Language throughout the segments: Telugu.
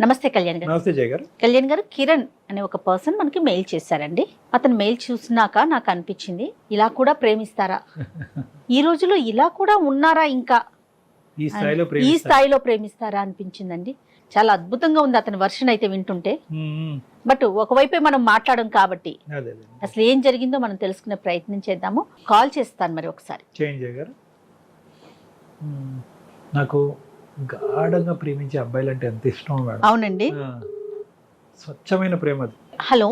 నమస్తే కళ్యాణ్ గారు. నమస్తే జయ గారు. కళ్యాణ్ గారు, కిరణ్ అనే ఒక పర్సన్ మనకి మెయిల్ చేశారండి. అతను మెయిల్ చూసినాక నాకు అనిపించింది, ఇలా కూడా ప్రేమిస్తారా, ఈ రోజులో ఇలా కూడా ఉన్నారా, ఇంకా ఈ స్థాయిలో ప్రేమిస్తారా అనిపించిందండి. చాలా అద్భుతంగా ఉంది అతని వర్షన్ అయితే వింటుంటే. బట్ ఒకవైపే మనం మాట్లాడడం కాబట్టి అసలు ఏం జరిగిందో మనం తెలుసుకునే ప్రయత్నం చేద్దాము. కాల్ చేస్తాను మరి ఒకసారి. జయ గారు, నాకు గాఢంగా ప్రేమించే అబ్బాయిలు అంటే ఎంత ఇష్టం మేడం. అవునండి, స్వచ్ఛమైన ప్రేమ అది. హలో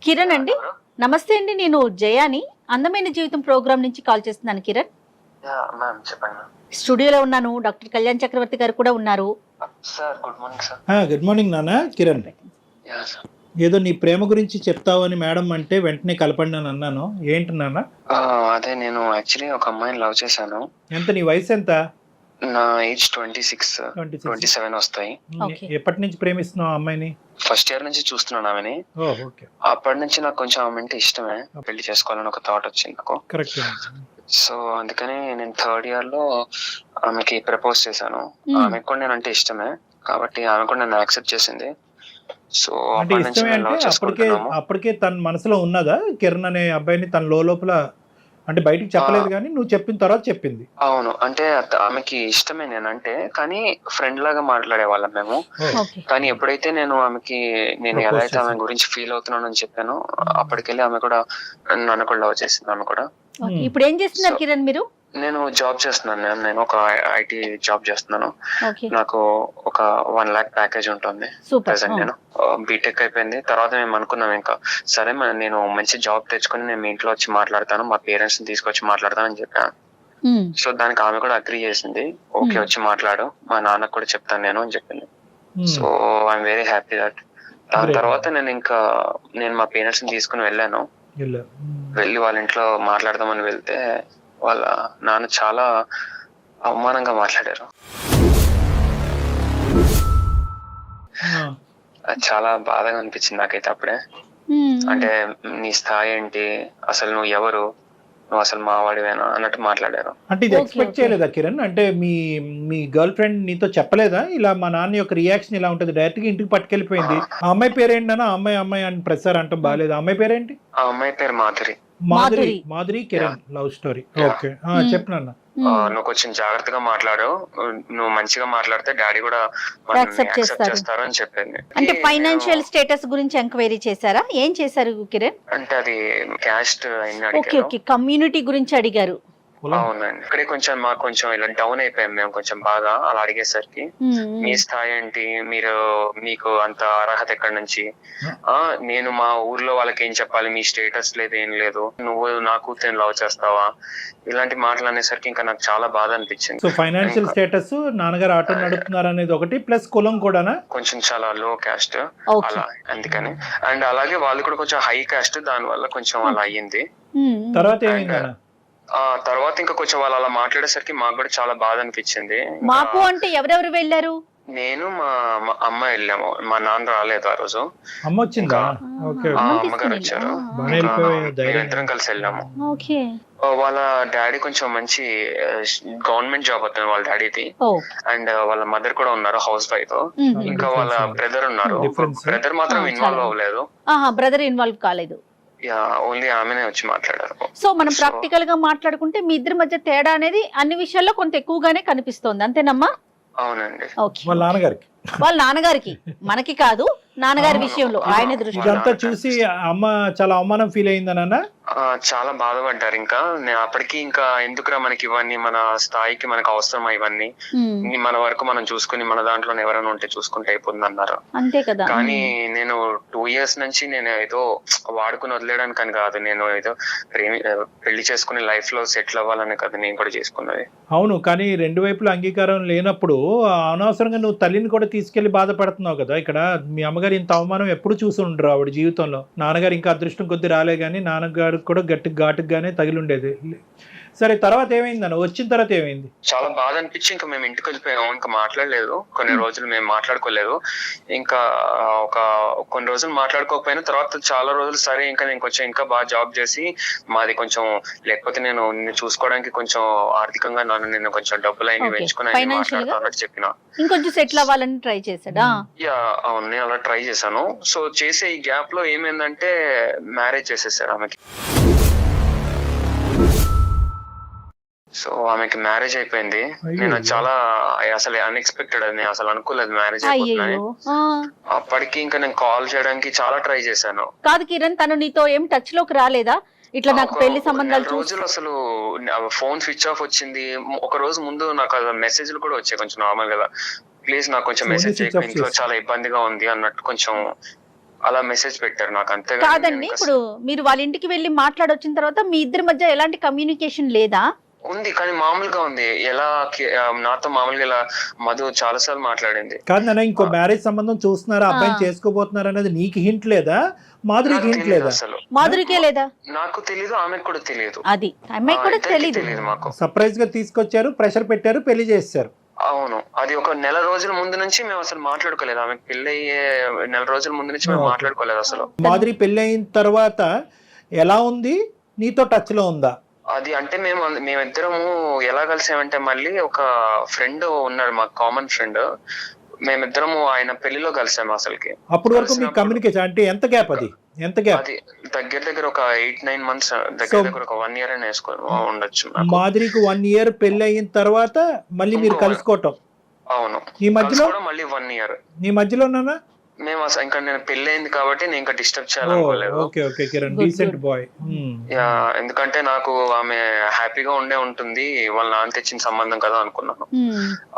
కిరణ్ అండి, నమస్తే అండి. నేను జయాని అందమైన జీవితం ప్రోగ్రామ్ నుంచి కాల్ చేస్తున్నాను. కిరణ్, స్టూడియోలో ఉన్నాను. డాక్టర్ కళ్యాణ్ చక్రవర్తి గారు కూడా ఉన్నారు. గుడ్ మార్నింగ్ నాన్న. కిరణ్, ఏదో నీ ప్రేమ గురించి చెప్తావని మేడం అంటే వెంటనే కలపండి అని అన్నాను. ఏంటి నాన్న? అదే నేను యాక్చువల్లీ ఒక అమ్మాయిని లవ్ చేశాను. ఎంత, నీ వయసు ఎంత? నా ఏజ్ 26-27 వస్తాయి. ఎప్పటి నుంచి ప్రేమిస్తున్నావు అమ్మాయిని? ఫస్ట్ ఇయర్ నుంచి చూస్తున్నాను ఆమెని. అప్పటి నుంచి నాకు కొంచెం ఆమె అంటే ఇష్టమే, పెళ్లి చేసుకోవాలని ఒక థాట్ వచ్చింది నాకు. కరెక్ట్. సో అందుకని నేను థర్డ్ ఇయర్ లో ఆమెకి ప్రపోజ్ చేశాను. ఆమెకు కూడా నేను అంటే ఇష్టమే కాబట్టి ఆమె కూడా నన్ను యాక్సెప్ట్ చేసింది. సో అప్పటికే తన మనసులో ఉన్నదా కిరణ్ అనే అబ్బాయిని? తన లోపల అంటే బయటికి చెప్పలేదు కానీ నువ్వు చెప్పిన తర్వాత చెప్పింది. అవును, అంటే ఆమెకి ఇష్టమే నేనంటే, కానీ ఫ్రెండ్ లాగా మాట్లాడే వాళ్ళం మేము. కానీ ఎప్పుడైతే నేను ఆమెకి నేను ఎలా అయితే ఆమె గురించి ఫీల్ అవుతున్నాను అని చెప్పాను, అప్పటికెళ్ళి ఆమె కూడా నన్ను కూడా లవ్ చేసింది. ఆమె కూడా. ఇప్పుడు ఏం చేస్తున్నారు కిరణ్ మీరు? నేను జాబ్ చేస్తున్నాను. నేను ఒక ఐటీ జాబ్ చేస్తున్నాను. నాకు ఒక 1 lakh ప్యాకేజ్ ఉంటుంది ప్రెసెంట్. నేను బీటెక్ అయిపోయింది. తర్వాత మేము అనుకున్నాం ఇంకా సరే నేను మంచి జాబ్ తెచ్చుకొని నేను మీ ఇంట్లో వచ్చి మాట్లాడతాను, మా పేరెంట్స్ ని తీసుకొచ్చి మాట్లాడతాను అని చెప్పాను. సో దానికి ఆమె కూడా అగ్రీ చేసింది. ఓకే వచ్చి మాట్లాడు, మా నాన్నకు కూడా చెప్తాను నేను అని చెప్పింది. So I'm very happy that. దాని తర్వాత నేను మా పేరెంట్స్ ని తీసుకుని వెళ్ళాను. వెళ్ళి వాళ్ళ ఇంట్లో మాట్లాడదామని వెళ్తే వాళ్ళ నాన్న చాలా అవమానంగా మాట్లాడారు. చాలా బాధగా అనిపించింది నాకైతే అప్పుడే. అంటే నీ స్థాయి ఏంటి, అసలు నువ్వు ఎవరు, నువ్వు అసలు మావాడివేనా అన్నట్టు మాట్లాడారు. అంటే ఇది ఎక్స్పెక్ట్ చేయలేదా కిరణ్? అంటే మీ గర్ల్ ఫ్రెండ్ నీతో చెప్పలేదా ఇలా మా నాన్న యొక్క రియాక్షన్ ఇలా ఉంటుంది? డైరెక్ట్ గా ఇంటికి పట్టుకెళ్ళిపోయింది. ఆ అమ్మాయి పేరేంటన్నా? అమ్మాయి అని ప్రసార్ అంటాం బాగాలేదు. ఆ అమ్మాయి పేరేంటి? ఆ అమ్మాయి పేరు Madhuri. Madhuri Kiran love story. Okay, చెప్పినా. నువ్వు కొంచెం జాగ్రత్తగా మాట్లాడు, నువ్వు మంచిగా మాట్లాడితే డాడీ కూడా యాక్సెప్ట్ చేస్తారు అని చెప్పింది. అంటే ఫైనాన్షియల్ స్టేటస్ గురించి ఎంక్వైరీ చేశారా? ఏం చేశారు కిరణ్? అంటే అది క్యాస్ట్ కమ్యూనిటీ గురించి అడిగారు. అవునండి, ఇక్కడే మాకు కొంచెం ఇలా డౌన్ అయిపోయాం మేము కొంచెం బాగా. అలా అడిగేసరికి మీ స్థాయి ఏంటి, మీకు అంత అర్హత ఎక్కడి నుంచి, నేను మా ఊర్లో వాళ్ళకి ఏం చెప్పాలి, మీ స్టేటస్ లేదు ఏం లేదు, నువ్వు నా కూతురు లవ్ చేస్తావా, ఇలాంటి మాటలు అనేసరికి ఇంకా నాకు చాలా బాధ అనిపించింది. సో ఫైనాన్షియల్ స్టేటస్, నాన్నగారు ఆటో నడుపుతున్నారు అనేది ఒకటి, ప్లస్ కులం కూడా కొంచెం చాలా లో క్యాస్ట్ అలా, అందుకని. అండ్ అలాగే వాళ్ళు కూడా కొంచెం హై క్యాస్ట్, దాని వల్ల కొంచెం అలా అయ్యింది. తర్వాత ఇంకా కొంచెం వాళ్ళు అలా మాట్లాడేసరికి మాకు కూడా చాలా బాధ అనిపించింది. మాకు అంటే ఎవరెవరు వెళ్ళారు? నేను మా అమ్మ వెళ్ళాము, మా నాన్న రాలేదు ఆ రోజు. అమ్మగారు వచ్చారు, మేమిద్దరం కలిసి వెళ్ళాము. వాళ్ళ డాడీ కొంచెం మంచి గవర్నమెంట్ జాబ్ అవుతుంది వాళ్ళ డాడీది. అండ్ వాళ్ళ మదర్ కూడా ఉన్నారు, హౌస్ వైఫ్. ఇంకా వాళ్ళ బ్రదర్ ఉన్నారు. బ్రదర్ మాత్రం ఇన్వాల్వ్ అవ్వలేదు. బ్రదర్ ఇన్వాల్వ్ కాలేదు, ఓన్లీ ఆమెనే వచ్చి మాట్లాడారు. సో మనం ప్రాక్టికల్ గా మాట్లాడుకుంటే మీ ఇద్దరి మధ్య తేడా అనేది అన్ని విషయాల్లో కొంత ఎక్కువగానే కనిపిస్తోంది, అంతేనమ్మా? అవునండి. వాళ్ళ నాన్నగారికి, మనకి కాదు, నాన్నగారి విషయంలో ఆయన దృష్టి. ఇదంతా చూసి అమ్మ చాలా అవమానం ఫీల్ అయిందన్న. చాలా బాధపడ్డారు. ఇంకా నేను అప్పటికి ఇంకా ఎందుకురా మనకి ఇవన్నీ, మన స్థాయికి మనకు అవసరమా ఇవన్నీ, మన వరకు మనం చూసుకుని మన దాంట్లో ఎవరైనా ఉంటే చూసుకుంటే అయిపోతుంది అన్నారు. అంతే కదా. కానీ నేను 2 years నుంచి నేను ఏదో వాడుకుని వదిలేయడానికి అని కాదు, నేను ఏదో పెళ్లి చేసుకుని లైఫ్ లో సెటిల్ అవ్వాలని కదా నేను కూడా చేసుకున్నది. అవును, కానీ రెండు వైపుల అంగీకారం లేనప్పుడు అనవసరంగా నువ్వు తల్లిని కూడా తీసుకెళ్లి బాధపడుతున్నావు కదా. ఇక్కడ మీ అమ్మగారు ఇంత అవమానం ఎప్పుడు చూసి ఉండరు ఆవిడ జీవితంలో. నాన్నగారు ఇంకా అదృష్టం కొద్ది రాలే, కానీ నాన్నగారు కూడా ఘాటుగానే తగిలి ఉండేది. సరే తర్వాత ఏమైందన్న, వచ్చిన తర్వాత ఏమైంది? చాలా బాధ అనిపించి ఇంకా మేము ఇంటికి వెళ్ళిపోయాము. ఇంకా మాట్లాడలేదు కొన్ని రోజులు, మేము మాట్లాడుకోలేదు. ఇంకా కొన్ని రోజులు మాట్లాడుకోకపోయినా తర్వాత చాలా రోజులు సరే ఇంకా నేను కొంచెం ఇంకా బాగా జాబ్ చేసి మాది కొంచెం, లేకపోతే నేను నిన్ను చూసుకోవడానికి కొంచెం ఆర్థికంగా నేను కొంచెం డబ్బులు అయినా పెంచుకుని మాట్లాడుతానని చెప్పిన. ఇంకొంచెం సెటిల్ అవ్వాలని ట్రై చేశాడా? యా అవును, నేను అలా ట్రై చేశాను. సో చేసే ఈ గ్యాప్ లో ఏమైందంటే మ్యారేజ్ చేసేసారు ఆమెకి. సో ఆమెకి మ్యారేజ్ అయిపోయింది. నేను చాలా అసలు అన్ఎక్స్పెక్టెడ్, అది నేను అసలు అనుకోలేదు మ్యారేజ్ అయిపోతుందని. అప్పటికి ఇంకా నేను కాల్ చేయడానికి చాలా ట్రై చేశాను. కాదు కిరణ్, తను నీతో ఏం టచ్ లోకి రాలేదా? ఇట్లా నాకు పెళ్లి సంబంధాలు రోజులు అసలు ఫోన్ స్విచ్ ఆఫ్ వచ్చింది. ఒక రోజు ముందు నాకు మెసేజ్లు కూడా వచ్చాయి కొంచెం నార్మల్ గా, ప్లీజ్ నాకు కొంచెం మెసేజ్ చేయకు, ఇంట్లో చాలా ఇబ్బందిగా ఉంది అన్నట్టు కొంచెం అలా మెసేజ్ పెట్టారు నాకు. అంతే కాదండి, ఇప్పుడు మీరు వాళ్ళ ఇంటికి వెళ్ళి మాట్లాడొచ్చిన తర్వాత మీ ఇద్దరి మధ్య ఎలాంటి కమ్యూనికేషన్ లేదా? ఉంది, కానీ మామూలుగా ఉంది. ఎలా నాతో మామూలుగా ఇలా మధు చాలా సార్లు మాట్లాడింది. కాదు నాన్న, ఇంకో మ్యారేజ్ సంబంధం చూస్తున్నారా, అబ్బాయిని చేసుకోబోతున్నారు అనేది నీకు హింట్ లేదా, మాధురికి హింట్ లేదా? అసలు మాధురికే లేదా? నాకు తెలియదు, ఆమెకు కూడా తెలియదు. అది అమ్మాయి కూడా తెలియదు. మాకు సర్ప్రైజ్ గా తీసుకొచ్చారు, ప్రెషర్ పెట్టారు, పెళ్లి చేశారు. అవును, అది ఒక నెల రోజుల ముందు నుంచి మేము అసలు మాట్లాడుకోలేదు. ఆమెకు పెళ్లి అయ్యే నెల రోజుల ముందు నుంచి మేము మాట్లాడుకోలేదు అసలు. మాధురి పెళ్లి అయిన తర్వాత ఎలా ఉంది, నీతో టచ్ లో ఉందా? అది అంటే మేమిద్దరము ఎలా కలిసామంటే, మళ్ళీ ఒక ఫ్రెండ్ ఉన్నాడు మాకు, కామన్ ఫ్రెండ్. మేమిద్దరము ఆయన పెళ్లిలో కలిసాము అసలుకి. అప్పటి వరకు మీ కమ్యూనికేషన్ అంటే ఎంత గ్యాప్? అది ఎంత గ్యాప్? అది దగ్గర ఒక 8-9 months, దగ్గర ఒక 1 year అని ఉండొచ్చు. మాధురికి 1 year పెళ్లి అయిన తర్వాత మళ్ళీ మీరు కలుసుకోవటం. అవును, ఈ మధ్యలో మళ్ళీ 1 year. నీ మధ్యలో నాన్న మేము అసలు ఇంకా నేను పెళ్లి అయింది కాబట్టి నేను ఇంకా డిస్టర్బ్ చేయాలనుకోలేదు. ఎందుకంటే నాకు ఆమె హ్యాపీగా ఉంటుంది, వాళ్ళ నాన్న తెచ్చిన సంబంధం కదా అనుకున్నాను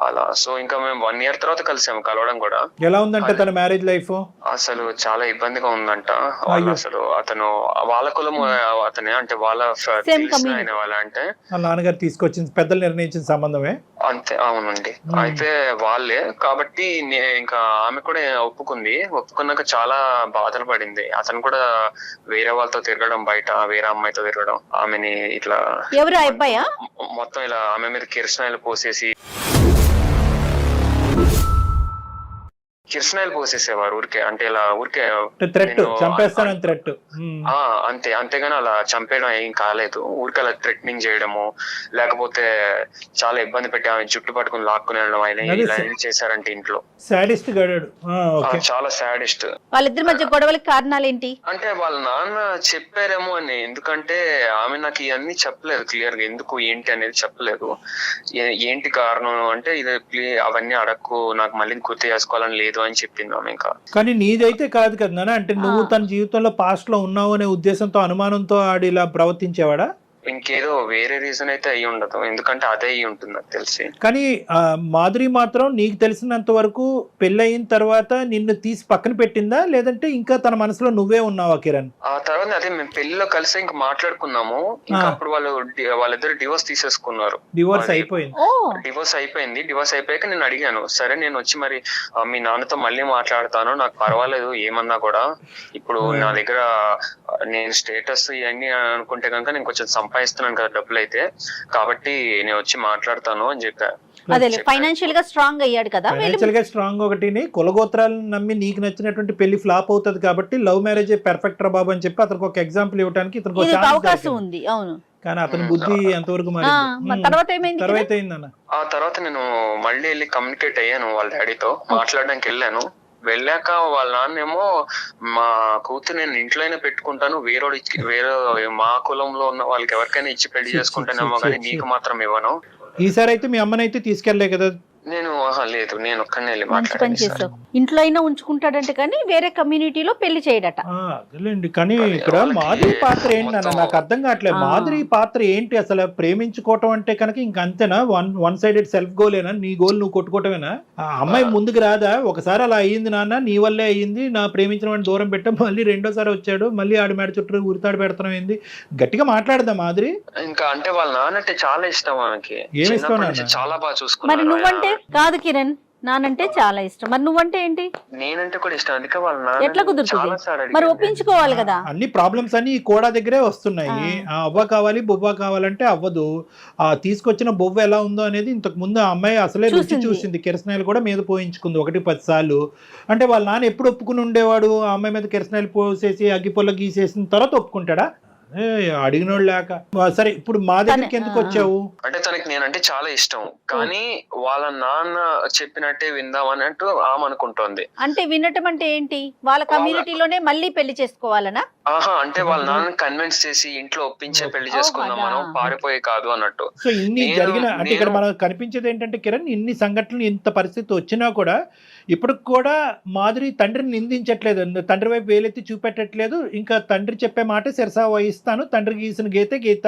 అలా. సో ఇంకా మేము 1 year తర్వాత కలిసాము, కలవడం కూడా. ఎలా ఉందంటే తన మ్యారేజ్ లైఫ్? అసలు చాలా ఇబ్బందిగా ఉందంట. వాళ్ళు అసలు అతను వాళ్ళ కులము అతనే, అంటే వాళ్ళ తెలిసిన వాళ్ళ, అంటే నాన్నగారు తీసుకొచ్చిన పెద్దలు నిర్ణయించిన సంబంధమే. అంతే, అవునండి. అయితే వాళ్ళే కాబట్టి ఇంకా ఆమె కూడా ఒప్పుకున్నాక చాలా బాధలు పడింది. అతను కూడా వేరే వాళ్ళతో తిరగడం, బయట వేరే అమ్మాయితో తిరగడం, ఆమెని ఇట్లా మొత్తం ఇలా ఆమె మీద కిరసనాయిలు పోసేసేవారు ఊరికే, అంటే ఇలా ఊరికే చంపేస్తానని థ్రెట్. అంతేగాని అలా చంపేయడం ఏం కాలేదు. ఊరికే అలా థ్రెటనింగ్ చేయడము, లేకపోతే చాలా ఇబ్బంది పెట్టి ఆమె జుట్టు పట్టుకుని లాక్కుని వెళ్ళడం, ఆయన ఇలా చేశారంటే ఇంట్లో. సాడిస్ట్ గడాడు, చాలా సాడిస్ట్. వాళ్ళిద్దరి మధ్య గొడవలకి కారణాలు ఏంటి అంటే వాళ్ళ నాన్న చెప్పారేమో అని. ఎందుకంటే ఆమె నాకు ఇవన్నీ చెప్పలేదు క్లియర్ గా, ఎందుకు ఏంటి అనేది చెప్పలేదు. ఏంటి కారణం అంటే ఇది అవన్నీ అడక్కు, నాకు మళ్ళీ గుర్తు చేసుకోవాలని లేదు అని చెప్పింది ఆమె. ఇంకా కానీ నీదైతే కాదు కదా, అంటే నువ్వు తన జీవితంలో పాస్ట్ లో ఉన్నావు అనే ఉద్దేశంతో, అనుమానంతో ఆడి ఇలా ప్రవర్తించేవాడా? ఇంకేదో వేరే రీజన్ అయితే అయ్యి ఉండదు, ఎందుకంటే అదే అయ్యి ఉంటుంది నాకు తెలిసి. కానీ మాధురి మాత్రం నీకు తెలిసినంత వరకు పెళ్ళయిన తర్వాత నిన్ను తీసి పక్కన పెట్టిందా, లేదంటే ఇంకా తన మనసులో నువ్వే ఉన్నావా కిరణ్? ఆ తర్వాత అదే మేము పెళ్లిలో కలిసి ఇంకా మాట్లాడుకున్నాము. ఇంకా అప్పుడు వాళ్ళిద్దరు డివోర్స్ తీసేసుకున్నారు. డివోర్స్ అయిపోయింది. డివోర్స్ అయిపోయాక నేను అడిగాను, సరే నేను వచ్చి మరి మీ నాన్నతో మళ్ళీ మాట్లాడతాను, నాకు పర్వాలేదు ఏమన్నా కూడా, ఇప్పుడు నా దగ్గర నేను స్టేటస్ ఇవన్నీ అనుకుంటే కనుక నేను కొంచెం సంపాదిస్తున్నాను కదా డబ్బులు అయితే, కాబట్టి నేను వచ్చి మాట్లాడతాను అని చెప్పా. ఫైనాన్షియల్ గా స్ట్రాంగ్ అయ్యాడు కదా. ఫైనాన్షియల్ గా స్ట్రాంగ్ ఒకటిని, కులగోత్రాలను నమ్మి నీకు నచ్చినటువంటి పెళ్లి ఫ్లాప్ అవుతుంది కాబట్టి లవ్ మ్యారేజ్ పెర్ఫెక్ట్ రా బాబు అని చెప్పి అతనికి ఒక ఎగ్జాంపుల్ ఇవ్వడానికి ఇతనికి అవకాశం ఉంది. అవును, కానీ అతని బుద్ధి ఎంతవరకు తర్వాత అయిందన్న? ఆ తర్వాత నేను మళ్ళీ వెళ్ళి కమ్యూనికేట్ అయ్యాను వాళ్ళ డాడీతో, మాట్లాడడానికి వెళ్ళాను. వెళ్ళాక వాళ్ళ నాన్నేమో, మా కూతురు నేను ఇంట్లోనే పెట్టుకుంటాను, వేరే మా కులంలో ఉన్న వాళ్ళకి ఎవరికైనా ఇచ్చి పెళ్లి చేసుకుంటానేమో కానీ నీకు మాత్రం ఇవ్వను. ఈసారి అయితే మీ అమ్మనైతే తీసుకెళ్లే కదా? నేను లేదు, నేను ఒక్కనే వెళ్ళి మాట్లాడాను. ఇంట్లో అయినా ఉంచుకుంటాడంటే కానీ వేరే కమ్యూనిటీలో పెళ్లి చేయడట. అదేలేండి, కానీ ఇక్కడ మాధురి పాత్ర ఏంటన్నా నాకు అర్థం కావట్లేదు. మాధురి పాత్ర ఏంటి అసలు? ప్రేమించుకోవటం అంటే కనుక ఇంక అంతేనా? వన్ సైడెడ్ సెల్ఫ్ గోలేనా? నీ గోల్ నువ్వు కొట్టుకోవటమేనా? అమ్మాయి ముందుకు రాదా? ఒకసారి అలా అయ్యింది నాన్న, నీ వల్లే అయ్యింది, నా ప్రేమించిన వాడిని దూరం పెట్టా, మళ్ళీ రెండోసారి వచ్చాడు, మళ్ళీ ఆడి మేడ చుట్టూ ఉరితాడు పెడతాం ఏంది? గట్టిగా మాట్లాడదా మాధురి? ఇంకా అంటే వాళ్ళ నాన్న అంటే చాలా ఇష్టం ఆమెకి, ఏమి ఇష్టం? చాలా బాగా చూసుకున్నాడు. మరి నువ్వంటే కాదు కిరణ్, నానంటే చాలా ఇష్టం. మరి నువ్వంటే ఏంటి? నేనంటే కూడా ఇష్టం, అందుకే వాళ్ళ ఎట్లా నాన్న కుదురుతుంది? చాలా సార్లు మరి అడిగాను. ఒప్పించుకోవాలి కదా. అన్ని ప్రాబ్లమ్స్ అన్ని ఈ కోడ దగ్గరే వస్తున్నాయి. అవ్వ కావాలి బొవ్వ కావాలంటే అవ్వదు. ఆ తీసుకొచ్చిన బొవ్వ ఎలా ఉందో అనేది ఇంతకు ముందు ఆ అమ్మాయి అసలే రుచి చూసింది. కిరసనాయలు కూడా మీద పోయించుకుంది 1-10 సార్లు. అంటే వాళ్ళ నాన్న ఎప్పుడు ఒప్పుకుని ఉండేవాడు? ఆ అమ్మాయి మీద కిరసనాయలు పోసేసి అగ్గిపొల్ల గీసేసిన తర్వాత ఒప్పుకుంటాడా? అడిగినోడు లేక. సరే, ఇప్పుడు మా దగ్గరికి ఎందుకు వచ్చావు? అంటే తనకి నేనంటే చాలా ఇష్టం, కానీ వాళ్ళ నాన్న చెప్పినట్టే విందాం అన్నట్టు ఆమె అనుకుంటోంది. అంటే వినటం అంటే ఏంటి? వాళ్ళ కమ్యూనిటీలోనే మళ్ళీ పెళ్లి చేసుకోవాలనా? ఆహా, అంటే వాళ్ళ నాన్న కన్విన్స్ చేసి ఇంట్లో ఒప్పించే పెళ్లి చేసుకుందాం మనం, పారిపోయి కాదు అన్నట్టు. సో ఇన్ని జరిగిన అంటే ఇక్కడ మనకు కనిపించేది ఏంటంటే కిరణ్, ఇన్ని సంఘటనలు ఇంత పరిస్థితి వచ్చినా కూడా ఇప్పటికి కూడా మాధురి తండ్రిని నిందించట్లేదు, తండ్రి వైపు వేలెత్తి చూపెట్టట్లేదు. ఇంకా తండ్రి చెప్పే మాట శిరసా వహిస్తాను, తండ్రి గీసిన గీత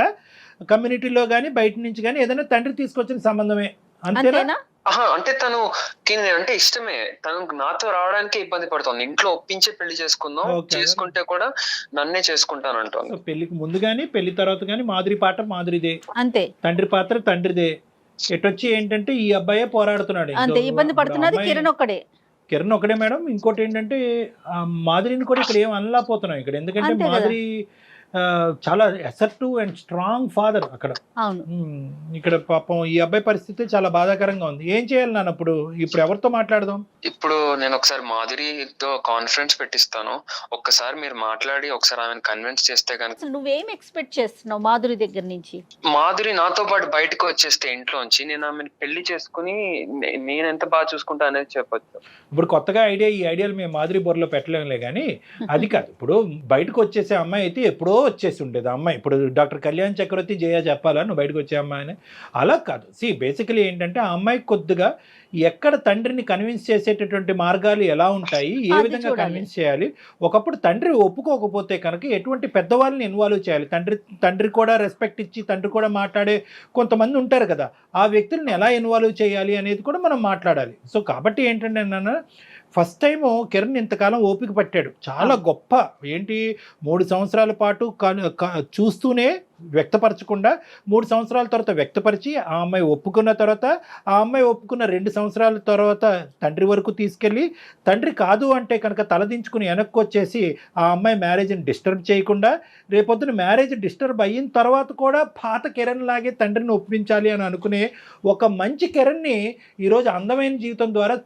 కమ్యూనిటీలో కానీ బయట నుంచి కానీ ఏదైనా తండ్రి తీసుకొచ్చిన సంబంధమే, అంతేనా? అంటే తను అంటే ఇష్టమే, తను నాతో రావడానికి ఇబ్బంది పడుతుంది. ఇంట్లో ఒప్పించే పెళ్లి చేసుకుందాం, చేసుకుంటే కూడా నన్నే చేసుకుంటాను అంటుంది. పెళ్లికి ముందు గానీ పెళ్లి తర్వాత గానీ మాధురి పాట మాధురిదే, అంతే. తండ్రి పాత్ర తండ్రిదే. ఎటొచ్చి ఏంటంటే ఈ అబ్బాయే పోరాడుతున్నాడు, అంతే. ఇబ్బంది పడుతున్నది కిరణ్ ఒక్కడే మేడం. ఇంకోటి ఏంటంటే మాధురిని కూడా ఇక్కడ ఏం అనలేకపోతున్నాం ఇక్కడ, ఎందుకంటే మాధురి చాలా అసర్టివ్ అండ్ స్ట్రాంగ్ ఫాదర్ అక్కడ. ఇక్కడ పాపం ఈ అబ్బాయి పరిస్థితి చాలా బాధాకరంగా ఉంది. ఏం చేయాలి నాన్న? ఇప్పుడు ఎవరితో మాట్లాడదాం? ఇప్పుడు నేను ఒకసారి మాధురితో కాన్ఫరెన్స్ పెట్టిస్తాను, ఒక్కసారి మీరు మాట్లాడి ఒకసారి ఆమెను కన్విన్స్ చేస్తే కనుక. నువ్వేం ఎక్స్పెక్ట్ చేస్తున్నావు మాధురి దగ్గర నుంచి? మాధురి నాతో పాటు బయటకు వచ్చేస్తే ఇంట్లోంచి నేను ఆమెను పెళ్లి చేసుకుని నేను ఎంత బాగా చూసుకుంటా అనేది చెప్పొచ్చు. ఇప్పుడు కొత్తగా ఈ ఐడియాలు మేము మాధురి బొర్రలో పెట్టలేములే కానీ అది కాదు. ఇప్పుడు బయటకు వచ్చేసే అమ్మాయి అయితే ఎప్పుడో వచ్చేసి ఉండేది అమ్మాయి. ఇప్పుడు డాక్టర్ కళ్యాణ్ చక్రవర్తి జయ చెప్పాలా నువ్వు బయటకు వచ్చే అమ్మాయిని? అలా కాదు. బేసికలీ ఏంటంటే ఆ అమ్మాయి కొద్దిగా ఎక్కడ తండ్రిని కన్విన్స్ చేసేటటువంటి మార్గాలు ఎలా ఉంటాయి, ఏ విధంగా కన్విన్స్ చేయాలి. ఒకప్పుడు తండ్రి ఒప్పుకోకపోతే కనుక ఎటువంటి పెద్దవాళ్ళని ఇన్వాల్వ్ చేయాలి. తండ్రి కూడా రెస్పెక్ట్ ఇచ్చి తండ్రి కూడా మాట్లాడే కొంతమంది ఉంటారు కదా, ఆ వ్యక్తులను ఎలా ఇన్వాల్వ్ చేయాలి అనేది కూడా మనం మాట్లాడాలి. సో కాబట్టి ఏంటంటే నాన్న, ఫస్ట్ టైము కిరణ్ ఇంతకాలం ఓపిక పట్టాడు, చాలా గొప్ప. ఏంటి 3 సంవత్సరాల పాటు చూస్తూనే వ్యక్తపరచకుండా 3 సంవత్సరాల తర్వాత వ్యక్తపరిచి ఆ అమ్మాయి ఒప్పుకున్న తర్వాత, ఆ అమ్మాయి ఒప్పుకున్న 2 సంవత్సరాల తర్వాత తండ్రి వరకు తీసుకెళ్ళి, తండ్రి కాదు అంటే కనుక తలదించుకుని వెనక్కి వచ్చేసి ఆ అమ్మాయి మ్యారేజ్ని డిస్టర్బ్ చేయకుండా, రేపొద్దున మ్యారేజ్ డిస్టర్బ్ అయిన తర్వాత కూడా పాత కిరణ్ లాగే తండ్రిని ఒప్పించాలి అని అనుకునే ఒక మంచి కిరణ్ని ఈరోజు అందమైన జీవితం ద్వారా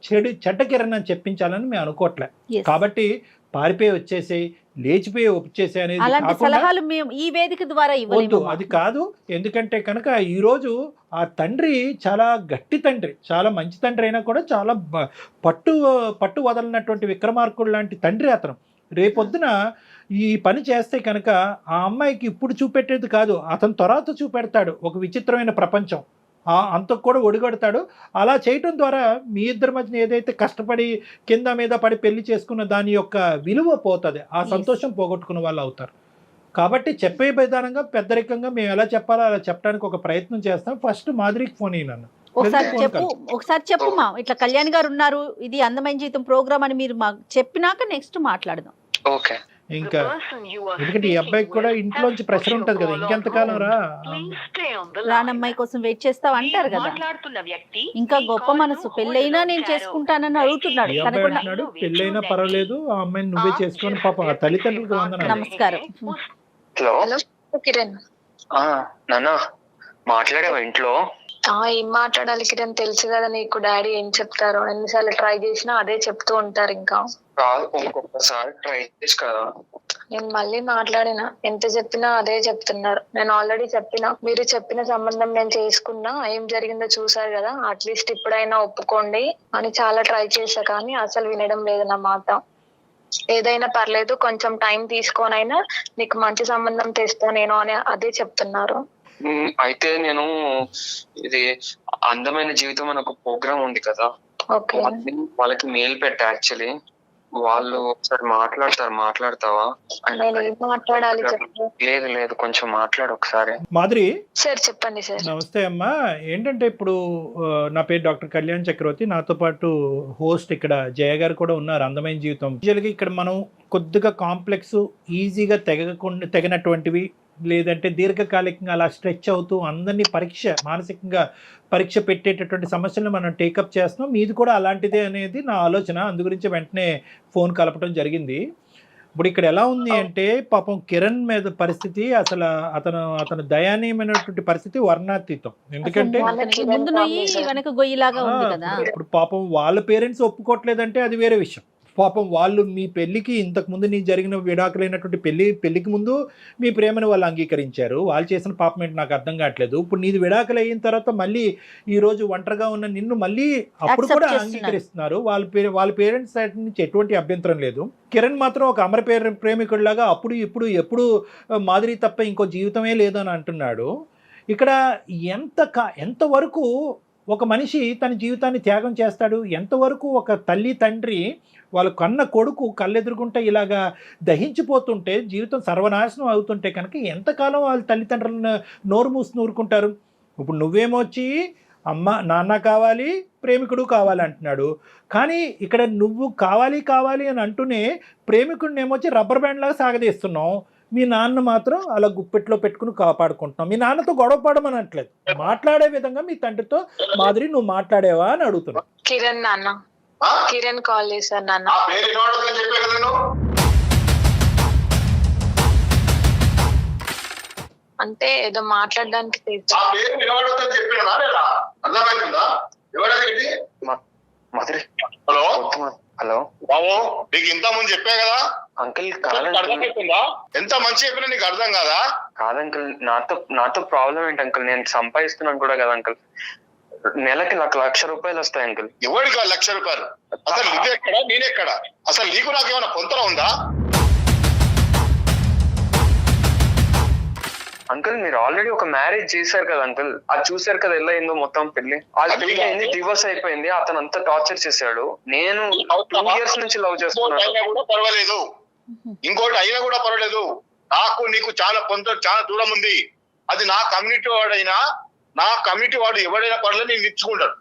చెడ్డ కిరణ్ అని చెప్పించాలని మేము అనుకోవట్లే. కాబట్టి పారిపోయి వచ్చేసి లేచిపోయి ఒప్పించేసే అనేది సలహాలు మేము ఈ వేదిక ద్వారా ఇవ్వలేదు. అది కాదు. ఎందుకంటే కనుక ఈరోజు ఆ తండ్రి చాలా గట్టి తండ్రి, చాలా మంచి తండ్రి అయినా కూడా చాలా పట్టు వదలనటువంటి విక్రమార్కుడు లాంటి తండ్రి అతను. రేపొద్దున ఈ పని చేస్తే కనుక ఆ అమ్మాయికి ఇప్పుడు చూపెట్టేది కాదు, అతను తర్వాత చూపెడతాడు ఒక విచిత్రమైన ప్రపంచం. అంతకు కూడా ఒడిగడతాడు. అలా చేయటం ద్వారా మీ ఇద్దరి మధ్యన ఏదైతే కష్టపడి కింద మీద పడి పెళ్లి చేసుకున్న దాని యొక్క విలువ పోతుంది, ఆ సంతోషం పోగొట్టుకున్న వాళ్ళు అవుతారు. కాబట్టి చెప్పే విధానంగా పెద్దరికంగా మేము ఎలా చెప్పాలో అలా చెప్పడానికి ఒక ప్రయత్నం చేస్తాం. ఫస్ట్ మాధురికి ఫోన్ అయినాను. ఒకసారి చెప్పు మా, ఇట్లా కళ్యాణ్ గారు ఉన్నారు, ఇది అందమైన జీవితం ప్రోగ్రామ్ అని మీరు మాకు చెప్పినాక నెక్స్ట్ మాట్లాడదాం. ఓకే. ఇంకా ఎందుకంటే ఈ అబ్బాయికి కూడా ఇంట్లోంచి ప్రెషర్ ఉంటది కదా, ఇంకెంతకాలం రానమ్మాయి కోసం వెయిట్ చేస్తావు అంటారు కదా. ఇంకా గొప్ప మనసు, పెళ్ళైనా నేను చేసుకుంటానని అడుగుతున్నాడు. పెళ్ళైనా పర్వాలేదు, ఆ అమ్మాయిని నువ్వే చేసుకొని పాప తల్లిదండ్రులకు వందనాలు. నమస్కారం. హలో కిరణ్. నాన్న మాట్లాడావా ఇంట్లో? ఏం మాట్లాడాలి కిరణ్, తెలుసు కదా నీకు డాడీ ఏం చెప్తారో. ఎన్నిసార్లు ట్రై చేసినా అదే చెప్తూ ఉంటారు. ఇంకా ఇంకొకసారి ట్రై చేసి కదా. నేను మళ్ళీ మాట్లాడినా, ఎంత చెప్పినా అదే చెప్తున్నారు. నేను ఆల్రెడీ చెప్పినా, మీరు చెప్పిన సంబంధం నేను చేసుకున్నా, ఏం జరిగిందో చూసారు కదా, అట్లీస్ట్ ఇప్పుడైనా ఒప్పుకోండి అని చాలా ట్రై చేశా, కానీ అసలు వినడం లేదు నా మాట. ఏదైనా పర్లేదు, కొంచెం టైం తీసుకొనైనా నీకు మంచి సంబంధం తెస్తా నేను అని అదే చెప్తున్నారు. అయితే నేను ఇది అందమైన జీవితం అని ఒక ప్రోగ్రామ్ ఉంది కదా, వాళ్ళకి మెయిల్ పెట్టా. యాక్చువల్లీ వాళ్ళు ఒకసారి మాట్లాడతావా? లేదు కొంచెం మాట్లాడు ఒకసారి. మాధురి సార్ చెప్పండి సార్. నమస్తే అమ్మా. ఏంటంటే ఇప్పుడు నా పేరు డాక్టర్ కళ్యాణ్ చక్రవర్తి, నాతో పాటు హోస్ట్ ఇక్కడ జయ గారు కూడా ఉన్నారు. అందమైన జీవితం ఇక్కడ మనం కొద్దిగా కాంప్లెక్స్, ఈజీగా తెగనటువంటివి లేదంటే దీర్ఘకాలికంగా అలా స్ట్రెచ్ అవుతూ అందరినీ మానసికంగా పరీక్ష పెట్టేటటువంటి సమస్యలను మనం టేకప్ చేస్తున్నాం. మీది కూడా అలాంటిదే అనేది నా ఆలోచన. అందు గురించి వెంటనే ఫోన్ కలపడం జరిగింది. ఇప్పుడు ఇక్కడ ఎలా ఉంది అంటే పాపం కిరణ్ మీద పరిస్థితి అసలు అతను దయనీయమైనటువంటి పరిస్థితి వర్ణాతీతం. ఎందుకంటే ముందు నొయ్యి వెనక గొయ్యిలాగా ఉంది కదా. ఇప్పుడు పాపం వాళ్ళ పేరెంట్స్ ఒప్పుకోవట్లేదంటే అది వేరే విషయం. పాపం వాళ్ళు మీ పెళ్ళికి ఇంతకుముందు నీ జరిగిన విడాకులైనటువంటి పెళ్ళికి ముందు మీ ప్రేమను వాళ్ళు అంగీకరించారు. వాళ్ళు చేసిన పాపం ఏంటి నాకు అర్థం కావట్లేదు. ఇప్పుడు నీది విడాకులు అయిన తర్వాత మళ్ళీ ఈ రోజు ఒంటరిగా ఉన్న నిన్ను మళ్ళీ అప్పుడు కూడా అంగీకరిస్తున్నారు. వాళ్ళ పేరెంట్స్ సైడ్ నుంచి ఎటువంటి అభ్యంతరం లేదు. కిరణ్ మాత్రం ఒక అమర ప్రేమికుడిలాగా అప్పుడు ఇప్పుడు ఎప్పుడు మాధురి తప్ప ఇంకో జీవితమే లేదు అని అంటున్నాడు. ఇక్కడ ఎంతవరకు ఒక మనిషి తన జీవితాన్ని త్యాగం చేస్తాడు? ఎంతవరకు ఒక తల్లి తండ్రి వాళ్ళ కన్న కొడుకు కళ్ళెదురుగుంటే ఇలాగా దహించిపోతుంటే జీవితం సర్వనాశనం అవుతుంటే కనుక ఎంతకాలం వాళ్ళ తల్లిదండ్రులను నోరు మూసి నూరుకుంటారు? ఇప్పుడు నువ్వేమొచ్చి అమ్మ నాన్న కావాలి ప్రేమికుడు కావాలి అంటున్నాడు. కానీ ఇక్కడ నువ్వు కావాలి అని అంటూనే ప్రేమికుడిని ఏమొచ్చి రబ్బర్ బ్యాండ్ లాగా సాగదీస్తున్నావు. మీ నాన్న మాత్రం అలా గుప్పెట్లో పెట్టుకుని కాపాడుకుంటున్నాం. మీ నాన్నతో గొడవ పడమని అనట్లేదు, మాట్లాడే విధంగా మీ తండ్రితో మాధురి నువ్వు మాట్లాడేవా అని అడుగుతున్నావు. కిరణ్ కాల్ చేశారు నాన్న. అంటే ఏదో మాట్లాడడానికి హలో హలో బాబు నీకు ఇంత ముందు చెప్పా కదా అంకుల్. ఎంత మంచి చెప్పినా నీకు అర్థం కాదా? కాదంకుల్, నాతో ప్రాబ్లం ఏంటి అంకుల్? నేను సంపాదిస్తున్నాను కూడా కదా అంకుల్. నెలకి నాకు 1,00,000 రూపాయలు వస్తాయి అంకుల్. ఎవరికి 1,00,000 రూపాయలు? అసలు నువ్వెక్కడ నేనెక్కడ? అసలు నీకు నాకేమైనా పొంతన ఉందా? అంకుల్ మీరు ఆల్రెడీ ఒక మ్యారేజ్ చేశారు కదా అంకుల్, అది చూసారు కదా ఎలా అయిందో మొత్తం పెళ్లి. పెళ్లి అయింది, డివోర్స్ అయిపోయింది. అతను అంతా టార్చర్ చేశాడు. నేను 2 years నుంచి లవ్ చేస్తున్నాను. కూడా పర్వాలేదు, ఇంకోటి అయినా కూడా పర్వాలేదు. నాకు నీకు చాలా చాలా దూరం ఉంది. అది నా కమ్యూనిటీ వాడైనా నా కమ్యూనిటీ వాడు ఎవడైనా పర్లేదు నేను ఇచ్చుకుంటాడు.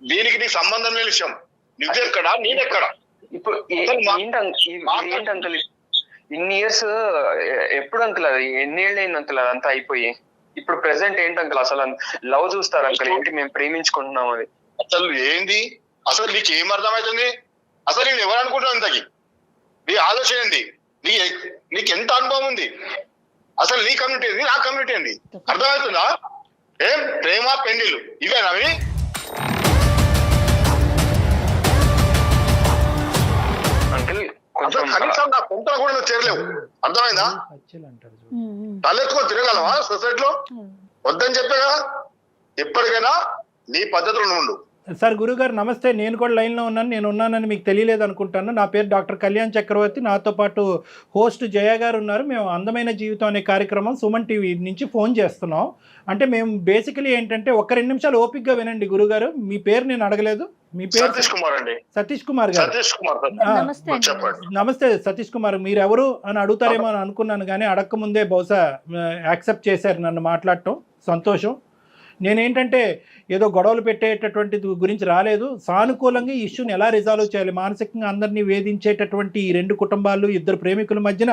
దీనికి నీకు సంబంధం లేని విషయం. నువ్వెక్కడ నేనెక్కడ? ఇప్పుడు ఏంటి అంకుల్ ఇన్ని ఇయర్స్ ఎప్పుడు అంకుల్? అది ఎన్నేళ్ళు అయింది అంకుల్ అదంతా అయిపోయి? ఇప్పుడు ప్రెసెంట్ ఏంటి అంకుల్? అసలు లవ్ చూస్తారు అంకుల్ ఏంటి? మేము ప్రేమించుకుంటున్నాం. అది అసలు ఏంది? అసలు నీకు ఏం అర్థమవుతుంది? అసలు నేను ఎవరు అనుకుంటున్నాను ఇంతకి? నీ ఆలోచన ఏంది? నీకు ఎంత అనుభవం ఉంది? అసలు నీ కమ్యూనిటీ ఏంది, నా కమ్యూనిటీ ఏంది? అర్థమవుతుందా? ఏం ప్రేమ పెళ్లిళ్ళు ఇవేనవి? అంకుల్ కనీసం నా పొంతన కూడా నువ్వు చేరలేవు. అర్థమైందా? తలెత్తుకొని తిరగలవా సొసైటీలో? వద్దని చెప్పే కదా. ఎప్పటికైనా నీ పద్ధతులు ఉండు. సార్ గురుగారు నమస్తే, నేను కూడా లైన్లో ఉన్నాను. నేను ఉన్నానని మీకు తెలియలేదు అనుకుంటాను. నా పేరు డాక్టర్ కళ్యాణ్ చక్రవర్తి. నాతో పాటు హోస్ట్ జయ గారు ఉన్నారు. మేము అందమైన జీవితం అనే కార్యక్రమం సుమన్ టీవీ నుంచి ఫోన్ చేస్తున్నాం. అంటే మేము బేసికలీ ఏంటంటే 2 నిమిషాలు ఓపిక్గా వినండి గురుగారు. మీ పేరు నేను అడగలేదు. మీ పేరు సతీష్ కుమార్ అండి. సతీష్ కుమార్ గారు. నమస్తే సతీష్ కుమార్. మీరు ఎవరు అని అడుగుతారేమో అని అనుకున్నాను, కానీ అడగకముందే బహుశా యాక్సెప్ట్ చేశారు నన్ను మాట్లాడటం. సంతోషం. నేనేంటంటే ఏదో గొడవలు పెట్టేటటువంటి గురించి రాలేదు. సానుకూలంగా ఈ ఇష్యూని ఎలా రిజాల్వ్ చేయాలి, మానసికంగా అందరినీ వేధించేటటువంటి ఈ 2 కుటుంబాలు, 2 ప్రేమికుల మధ్యన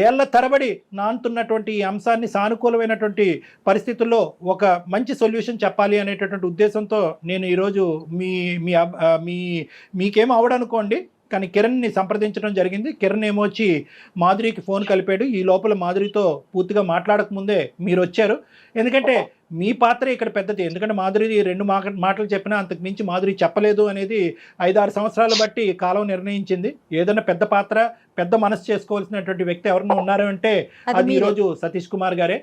ఏళ్ల తరబడి నానుతున్నటువంటి ఈ అంశాన్ని సానుకూలమైనటువంటి పరిస్థితుల్లో ఒక మంచి సొల్యూషన్ చెప్పాలి అనేటటువంటి ఉద్దేశంతో నేను ఈరోజు మీకేం అవడనుకోండి కానీ కిరణ్ని సంప్రదించడం జరిగింది. కిరణ్ ఏమొచ్చి మాధురికి ఫోన్ కలిపాడు. ఈ లోపల మాధురితో పూర్తిగా మాట్లాడకముందే మీరు వచ్చారు. ఎందుకంటే మీ పాత్ర ఇక్కడ పెద్దది. ఎందుకంటే మాధురి 2 మాటలు చెప్పినా అంతకు మించి మాధురి చెప్పలేదు అనేది 5-6 సంవత్సరాలు బట్టి కాలం నిర్ణయించింది. ఏదైనా పెద్ద పాత్ర, పెద్ద మనసు చేసుకోవాల్సినటువంటి వ్యక్తి ఎవరైనా ఉన్నారు అంటే అది ఈరోజు సతీష్ కుమార్ గారే.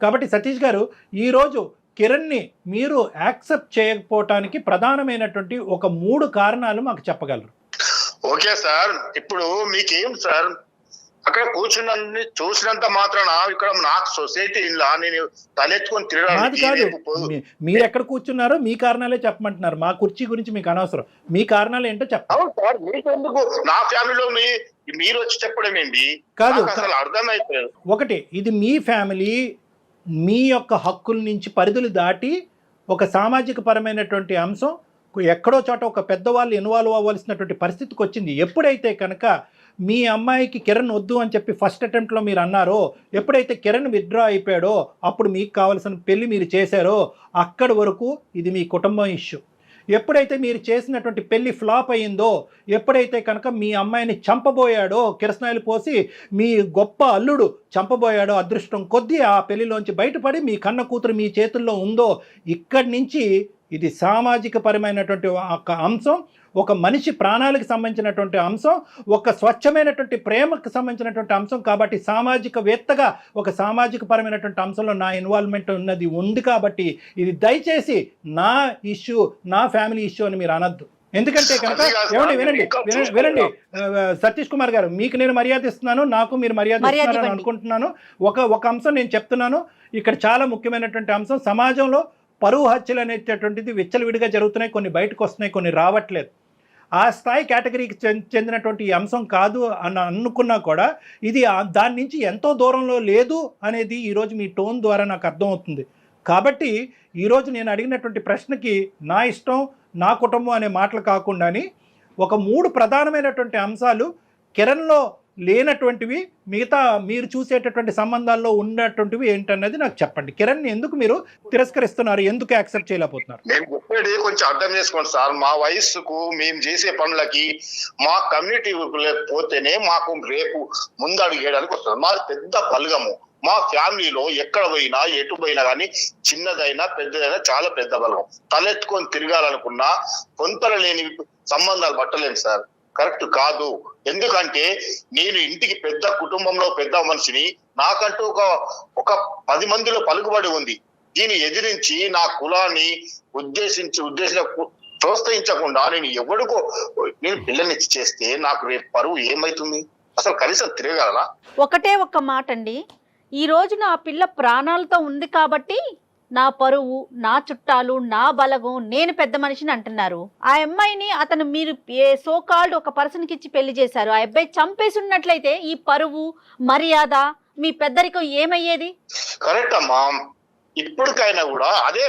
కాబట్టి సతీష్ గారు, ఈరోజు కిరణ్ని మీరు యాక్సెప్ట్ చేయకపోవటానికి ప్రధానమైనటువంటి ఒక 3 కారణాలు మాకు చెప్పగలరు? ఓకే సార్, ఇప్పుడు మీకేం సార్ అక్కడ కూర్చున్న చూసినంత మాత్రాన ఇక్కడ నాకు సొసైటీ ఇలా నేను తలెత్తుకొని తిరగడానికి. మీరు ఎక్కడ కూర్చున్నారో మీ కారణాలే చెప్పమంటున్నారు. మా కుర్చీ గురించి మీకు అనవసరం. మీ కారణాలు ఏంటో చెప్పండి. సార్ మీకెందుకు? నా ఫ్యామిలీలో మీరు వచ్చి చెప్పడం ఏంటి? కాదు, అసలు అర్థమైపోలేదు. ఒకటి, ఇది మీ ఫ్యామిలీ, మీ యొక్క హక్కుల నుంచి పరిధులు దాటి ఒక సామాజిక పరమైనటువంటి అంశం ఎక్కడో చోట ఒక పెద్దవాళ్ళు ఇన్వాల్వ్ అవ్వాల్సినటువంటి పరిస్థితికి వచ్చింది. ఎప్పుడైతే కనుక మీ అమ్మాయికి కిరణ్ వద్దు అని చెప్పి ఫస్ట్ అటెంప్ట్లో మీరు అన్నారో, ఎప్పుడైతే కిరణ్ విత్డ్రా అయిపోయాడో అప్పుడు మీకు కావాల్సిన పెళ్లి మీరు చేశారో అక్కడి వరకు ఇది మీ కుటుంబం ఇష్యూ. ఎప్పుడైతే మీరు చేసినటువంటి పెళ్లి ఫ్లాప్ అయ్యిందో, ఎప్పుడైతే కనుక మీ అమ్మాయిని చంపబోయాడో, కిరసనాయిలు పోసి మీ గొప్ప అల్లుడు చంపబోయాడో, అదృష్టం కొద్దీ ఆ పెళ్లిలోంచి బయటపడి మీ కన్న కూతురు మీ చేతుల్లో ఉందో, ఇక్కడి నుంచి ఇది సామాజిక పరమైనటువంటి ఒక అంశం, ఒక మనిషి ప్రాణాలకు సంబంధించినటువంటి అంశం, ఒక స్వచ్ఛమైనటువంటి ప్రేమకు సంబంధించినటువంటి అంశం. కాబట్టి సామాజికవేత్తగా ఒక సామాజిక పరమైనటువంటి అంశంలో నా ఇన్వాల్వ్మెంట్ ఉన్నది ఉంది. కాబట్టి ఇది దయచేసి నా ఇష్యూ, నా ఫ్యామిలీ ఇష్యూ అని మీరు అనద్దు. ఎందుకంటే కనుక వినండి సతీష్ కుమార్ గారు, మీకు నేను మర్యాద ఇస్తున్నాను, నాకు మీరు మర్యాద ఇస్తున్నారని అనుకుంటున్నాను. ఒక అంశం నేను చెప్తున్నాను, ఇక్కడ చాలా ముఖ్యమైనటువంటి అంశం. సమాజంలో పరువు హత్యలు అనేటటువంటిది విచ్చలవిడిగా జరుగుతున్నాయి, కొన్ని బయటకు వస్తున్నాయి, కొన్ని రావట్లేదు. ఆ స్థాయి కేటగిరీకి చెందినటువంటి ఈ అంశం కాదు అని అనుకున్నా కూడా ఇది దాని నుంచి ఎంతో దూరంలో లేదు అనేది ఈరోజు మీ టోన్ ద్వారా నాకు అర్థమవుతుంది. కాబట్టి ఈరోజు నేను అడిగినటువంటి ప్రశ్నకి నా ఇష్టం, నా కుటుంబం అనే మాటలు కాకుండాని ఒక 3 ప్రధానమైనటువంటి అంశాలు కిరణ్లో లేనటువంటివి, మిగతా మీరు చూసేటటువంటి సంబంధాల్లో ఉన్నటువంటివి ఏంటన్నది నాకు చెప్పండి. కిరణ్ ఎందుకు మీరు తిరస్కరిస్తున్నారు, ఎందుకు యాక్సెప్ట్ చేయలేకపోతున్నారు? నేను చెప్పేది కొంచెం అర్థం చేసుకోండి సార్. మా వయస్సుకు మేము చేసే పనులకి మా కమ్యూనిటీ పోతేనే మాకు రేపు ముందడుగు వేయడానికి వస్తుంది. మాది పెద్ద బలగము. మా ఫ్యామిలీలో ఎక్కడ పోయినా ఎటు పోయినా కానీ చిన్నదైనా పెద్దదైనా చాలా పెద్ద బలగం. తలెత్తుకొని తిరగాలనుకున్నా కొంతలు లేని సంబంధాలు పట్టలేము సార్, కరెక్ట్ కాదు. ఎందుకంటే నేను ఇంటికి పెద్ద కుటుంబంలో పెద్ద మనిషిని, నాకంటూ ఒక 10 మందిలో పలుకుబడి ఉంది. దీన్ని ఎదిరించి నా కులాన్ని ప్రోత్సహించకుండా నేను పిల్లల్ని చేస్తే నాకు రేపు పరువు ఏమైతుంది? అసలు కనీసం తిరగలనా? ఒకటే ఒక్క మాట అండి, ఈ రోజు నా పిల్ల ప్రాణాలతో ఉంది కాబట్టి నా పరువు, నా చుట్టాలు, నా బలగం, నేను పెద్ద మనిషిని అంటున్నారు. ఆ అమ్మాయిని మీరు సో కాల్డ్ ఒక పర్సన్కి ఇచ్చి పెళ్లి చేశారు. ఆ అబ్బాయి చంపేసి ఉన్నట్లయితే ఈ పరువు, మర్యాద, మీ పెద్దరికం ఏమయ్యేది? కరెక్ట్ అమ్మా. ఇప్పటికైనా కూడా అదే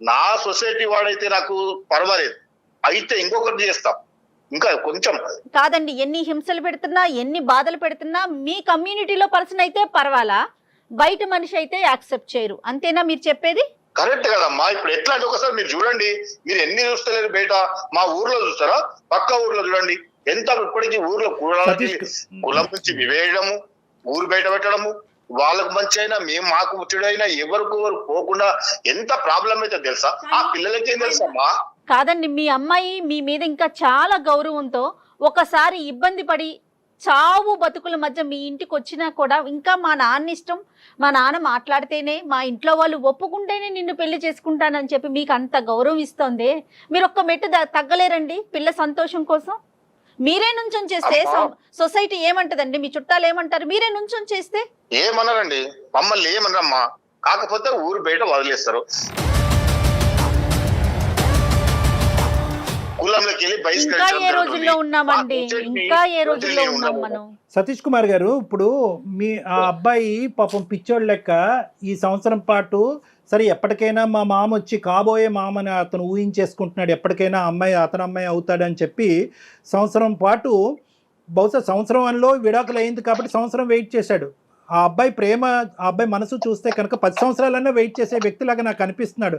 నా సొసైటీ వాడైతే నాకు పర్వాలేదు, అయితే ఇంకొకటి చేస్తాం. ఇంకా కొంచెం కాదండి, ఎన్ని హింసలు పెడుతున్నా, ఎన్ని బాధలు పెడుతున్నా మీ కమ్యూనిటీలో పర్సన్ అయితే పర్వాలా, బయట మనిషి అయితే యాక్సెప్ట్ చేయరు. అంతేనా మీరు చెప్పేది? కరెక్ట్ కదమ్మా. ఇప్పుడు ఎట్లా అంటే ఒకసారి మీరు చూడండి, మీరు ఎన్ని చూస్తలేరు బయట, మా ఊర్లో చూస్తారా, పక్క ఊర్లో చూడండి ఎంత ఇప్పటికీ ఊర్లో కులం నుంచి వివేయడము, ఊరు బయట పెట్టడము, వాళ్ళకు మంచి అయినా మేము మాకు ముచ్చుడైనా ఎవరికి పోకుండా ఎంత ప్రాబ్లం అయితే తెలుసా? ఆ పిల్లలకి ఏం తెలుసమ్మా? కాదండి, మీ అమ్మాయి మీ మీద ఇంకా చాలా గౌరవంతో ఒకసారి ఇబ్బంది పడి చావు బతుకుల మధ్య మీ ఇంటికి వచ్చినా కూడా ఇంకా మా నాన్న ఇష్టం, మా నాన్న మాట్లాడితేనే, మా ఇంట్లో వాళ్ళు ఒప్పుకుంటేనే నిన్ను పెళ్లి చేసుకుంటానని చెప్పి మీకు అంత గౌరవం ఇస్తోంది. మీరు ఒక్క మెట్టు తగ్గలేరండి పిల్ల సంతోషం కోసం? మీరే నుంచొని చేస్తే సొసైటీ ఏమంటదండి, మీ చుట్టాలు ఏమంటారు? మీరే నుంచొని చేస్తే ఏమన్నారండి? మమ్మల్ని ఏమన్నారమ్మా, కాకపోతే ఊరు బయట వదిలేస్తారు. ఇంకా ఏ రోజుల్లో ఉన్నామండి, ఇంకా ఏ రోజుల్లో ఉన్నాం మనం? సతీష్ కుమార్ గారు, ఇప్పుడు ఆ అబ్బాయి పాపం పిచ్చోళ్ళ లెక్క ఈ సంవత్సరం పాటు సరే ఎప్పటికైనా మా మామ వచ్చి కాబోయే మామని అతను ఊహించేసుకుంటున్నాడు, ఎప్పటికైనా అతని అమ్మాయి అవుతాడని చెప్పి సంవత్సరం పాటు, బహుశా సంవత్సరంలో విడాకులు అయింది కాబట్టి సంవత్సరం వెయిట్ చేశాడు. ఆ అబ్బాయి ప్రేమ, ఆ అబ్బాయి మనసు చూస్తే కనుక 10 సంవత్సరాలన్నా వెయిట్ చేసే వ్యక్తిలాగా నాకు అనిపిస్తున్నాడు.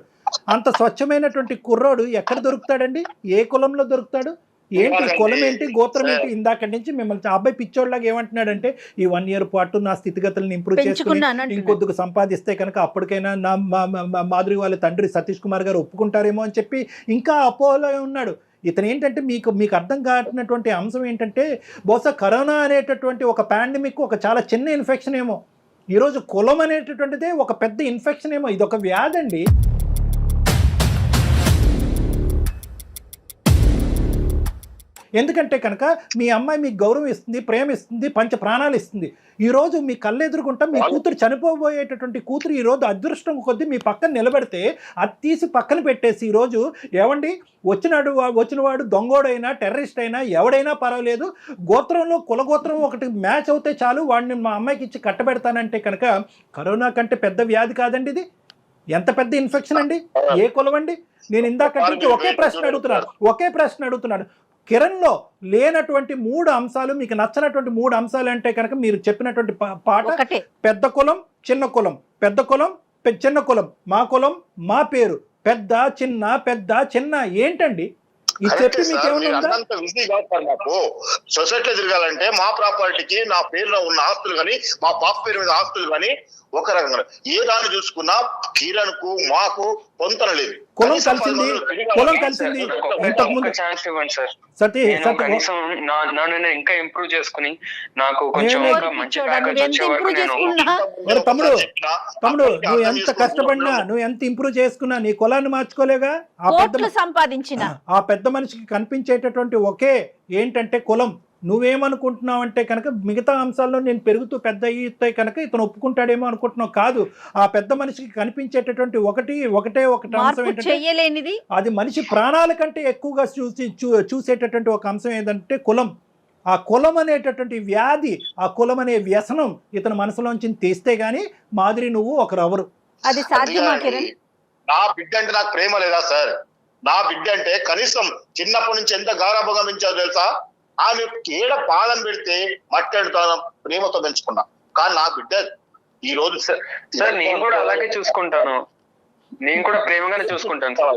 అంత స్వచ్ఛమైనటువంటి కుర్రోడు ఎక్కడ దొరుకుతాడండి? ఏ కులంలో దొరుకుతాడు? ఏంటి కులం ఏంటి, గోత్రం ఏంటి? ఇందాకటి నుంచి మిమ్మల్ని ఆ అబ్బాయి పిచ్చోళ్ళలాగా ఏమంటున్నాడంటే, ఈ 1 year పాటు నా స్థితిగతులను ఇంప్రూవ్ చేసుకుని ఇంకొద్దుకు సంపాదిస్తే కనుక అప్పటికైనా నా మాధురి వాళ్ళ తండ్రి సతీష్ కుమార్ గారు ఒప్పుకుంటారేమో అని చెప్పి ఇంకా అపోలో ఉన్నాడు. ఇతను ఏంటంటే మీకు అర్థం కానటువంటి అంశం ఏంటంటే, బహుశా కరోనా అనేటటువంటి ఒక పాండమిక్ ఒక చాలా చిన్న ఇన్ఫెక్షన్ ఏమో, ఈరోజు కులం అనేటటువంటిదే ఒక పెద్ద ఇన్ఫెక్షన్ ఏమో. ఇది ఒక వ్యాధి అండి. ఎందుకంటే కనుక మీ అమ్మాయి మీకు గౌరవం ఇస్తుంది, ప్రేమ ఇస్తుంది, పంచ ప్రాణాలు ఇస్తుంది. ఈరోజు మీ కళ్ళు ఎదురుకుంటా మీ కూతురు చనిపోబోయేటటువంటి కూతురు ఈరోజు అదృష్టం కొద్దీ మీ పక్కన నిలబెడితే అది తీసి పక్కన పెట్టేసి ఈరోజు ఏమండి వచ్చినవాడు దొంగోడైనా టెర్రరిస్ట్ అయినా ఎవడైనా పర్వాలేదు, గోత్రంలో కులగోత్రం ఒకటి మ్యాచ్ అవుతే చాలు వాడిని మా అమ్మాయికి ఇచ్చి కట్టబెడతానంటే కనుక కరోనా కంటే పెద్ద వ్యాధి కాదండి ఇది. ఎంత పెద్ద ఇన్ఫెక్షన్ అండి, ఏ కులం అండి? నేను ఇందాక ఒకే ప్రశ్న అడుగుతున్నాను. కిరణ్లో లేనటువంటి 3 అంశాలు, మీకు నచ్చనటువంటి 3 అంశాలు అంటే కనుక మీరు చెప్పినటువంటి పాట ఒకటే. పెద్ద కులం చిన్న కులం, పెద్ద కులం చిన్న కులం, మా కులం మా పేరు, పెద్ద చిన్న ఏంటండి ఇది చెప్పి మీకేమన్నా మాకు సొసైటీలో తిరగాలంటే మా ప్రాపర్టీకి నా పేరులో ఉన్న ఆస్తులు కానీ మా పాప పేరు మీద ఆస్తులు కానీ ఒక రకంగా ఏ దాన్ని చూసుకున్నా కిరణ్ కు మాకు పొంతన లేదు. కులం కలిసింది ఇంతకుముందు ఛాన్స్ ఇవ్వండి సార్. సతీ కనీసం నన్ను ఇంకా ఇంప్రూవ్ చేసుకుని నాకు కొంచెం ఇంకా మంచి ప్యాకేజ్ వచ్చే వరకు నేను తమ్ముడు నువ్వు ఎంత కష్టపడినా, నువ్వు ఎంత ఇంప్రూవ్ చేసుకున్నా నీ కులాన్ని మార్చుకోలేగా. సంపాదించిన ఆ పెద్ద మనిషికి కనిపించేటటువంటి ఒకే ఏంటంటే కులం. నువ్వేమనుకుంటున్నావు అంటే కనుక మిగతా అంశాల్లో నేను పెరుగుతూ పెద్ద అయ్యితే కనుక ఇతను ఒప్పుకుంటాడేమో అనుకుంటున్నావు. కాదు, ఆ పెద్ద మనిషికి కనిపించేటటువంటి ఒకటే అంశం ఏంటంటే అది మనిషి ప్రాణాల కంటే ఎక్కువగా చూసేటటువంటి ఒక అంశం ఏంటంటే కులం. ఆ కులం అనేటటువంటి వ్యాధి, ఆ కులం అనే వ్యసనం ఇతను మనసులోంచి తీస్తే గానీ మాదిరి నువ్వు ఒకరెవరు. అది సాధ్యమా కిరణ్? నా బిడ్డ అంటే నాకు ప్రేమ లేదా సార్? నా బిడ్డ అంటే కనీసం చిన్నప్పటి నుంచి ఎంత గారాభంగా పెంచాలో తెలుసా? ఆమె ఏడ పాదం పెడితే మట్టెడుతాను ప్రేమతో పెంచుకున్నా. కానీ నా బిడ్డ ఈ రోజు సార్ నేను కూడా అలాగే చూసుకుంటాను, నేను కూడా ప్రేమగానే చూసుకుంటాను సార్.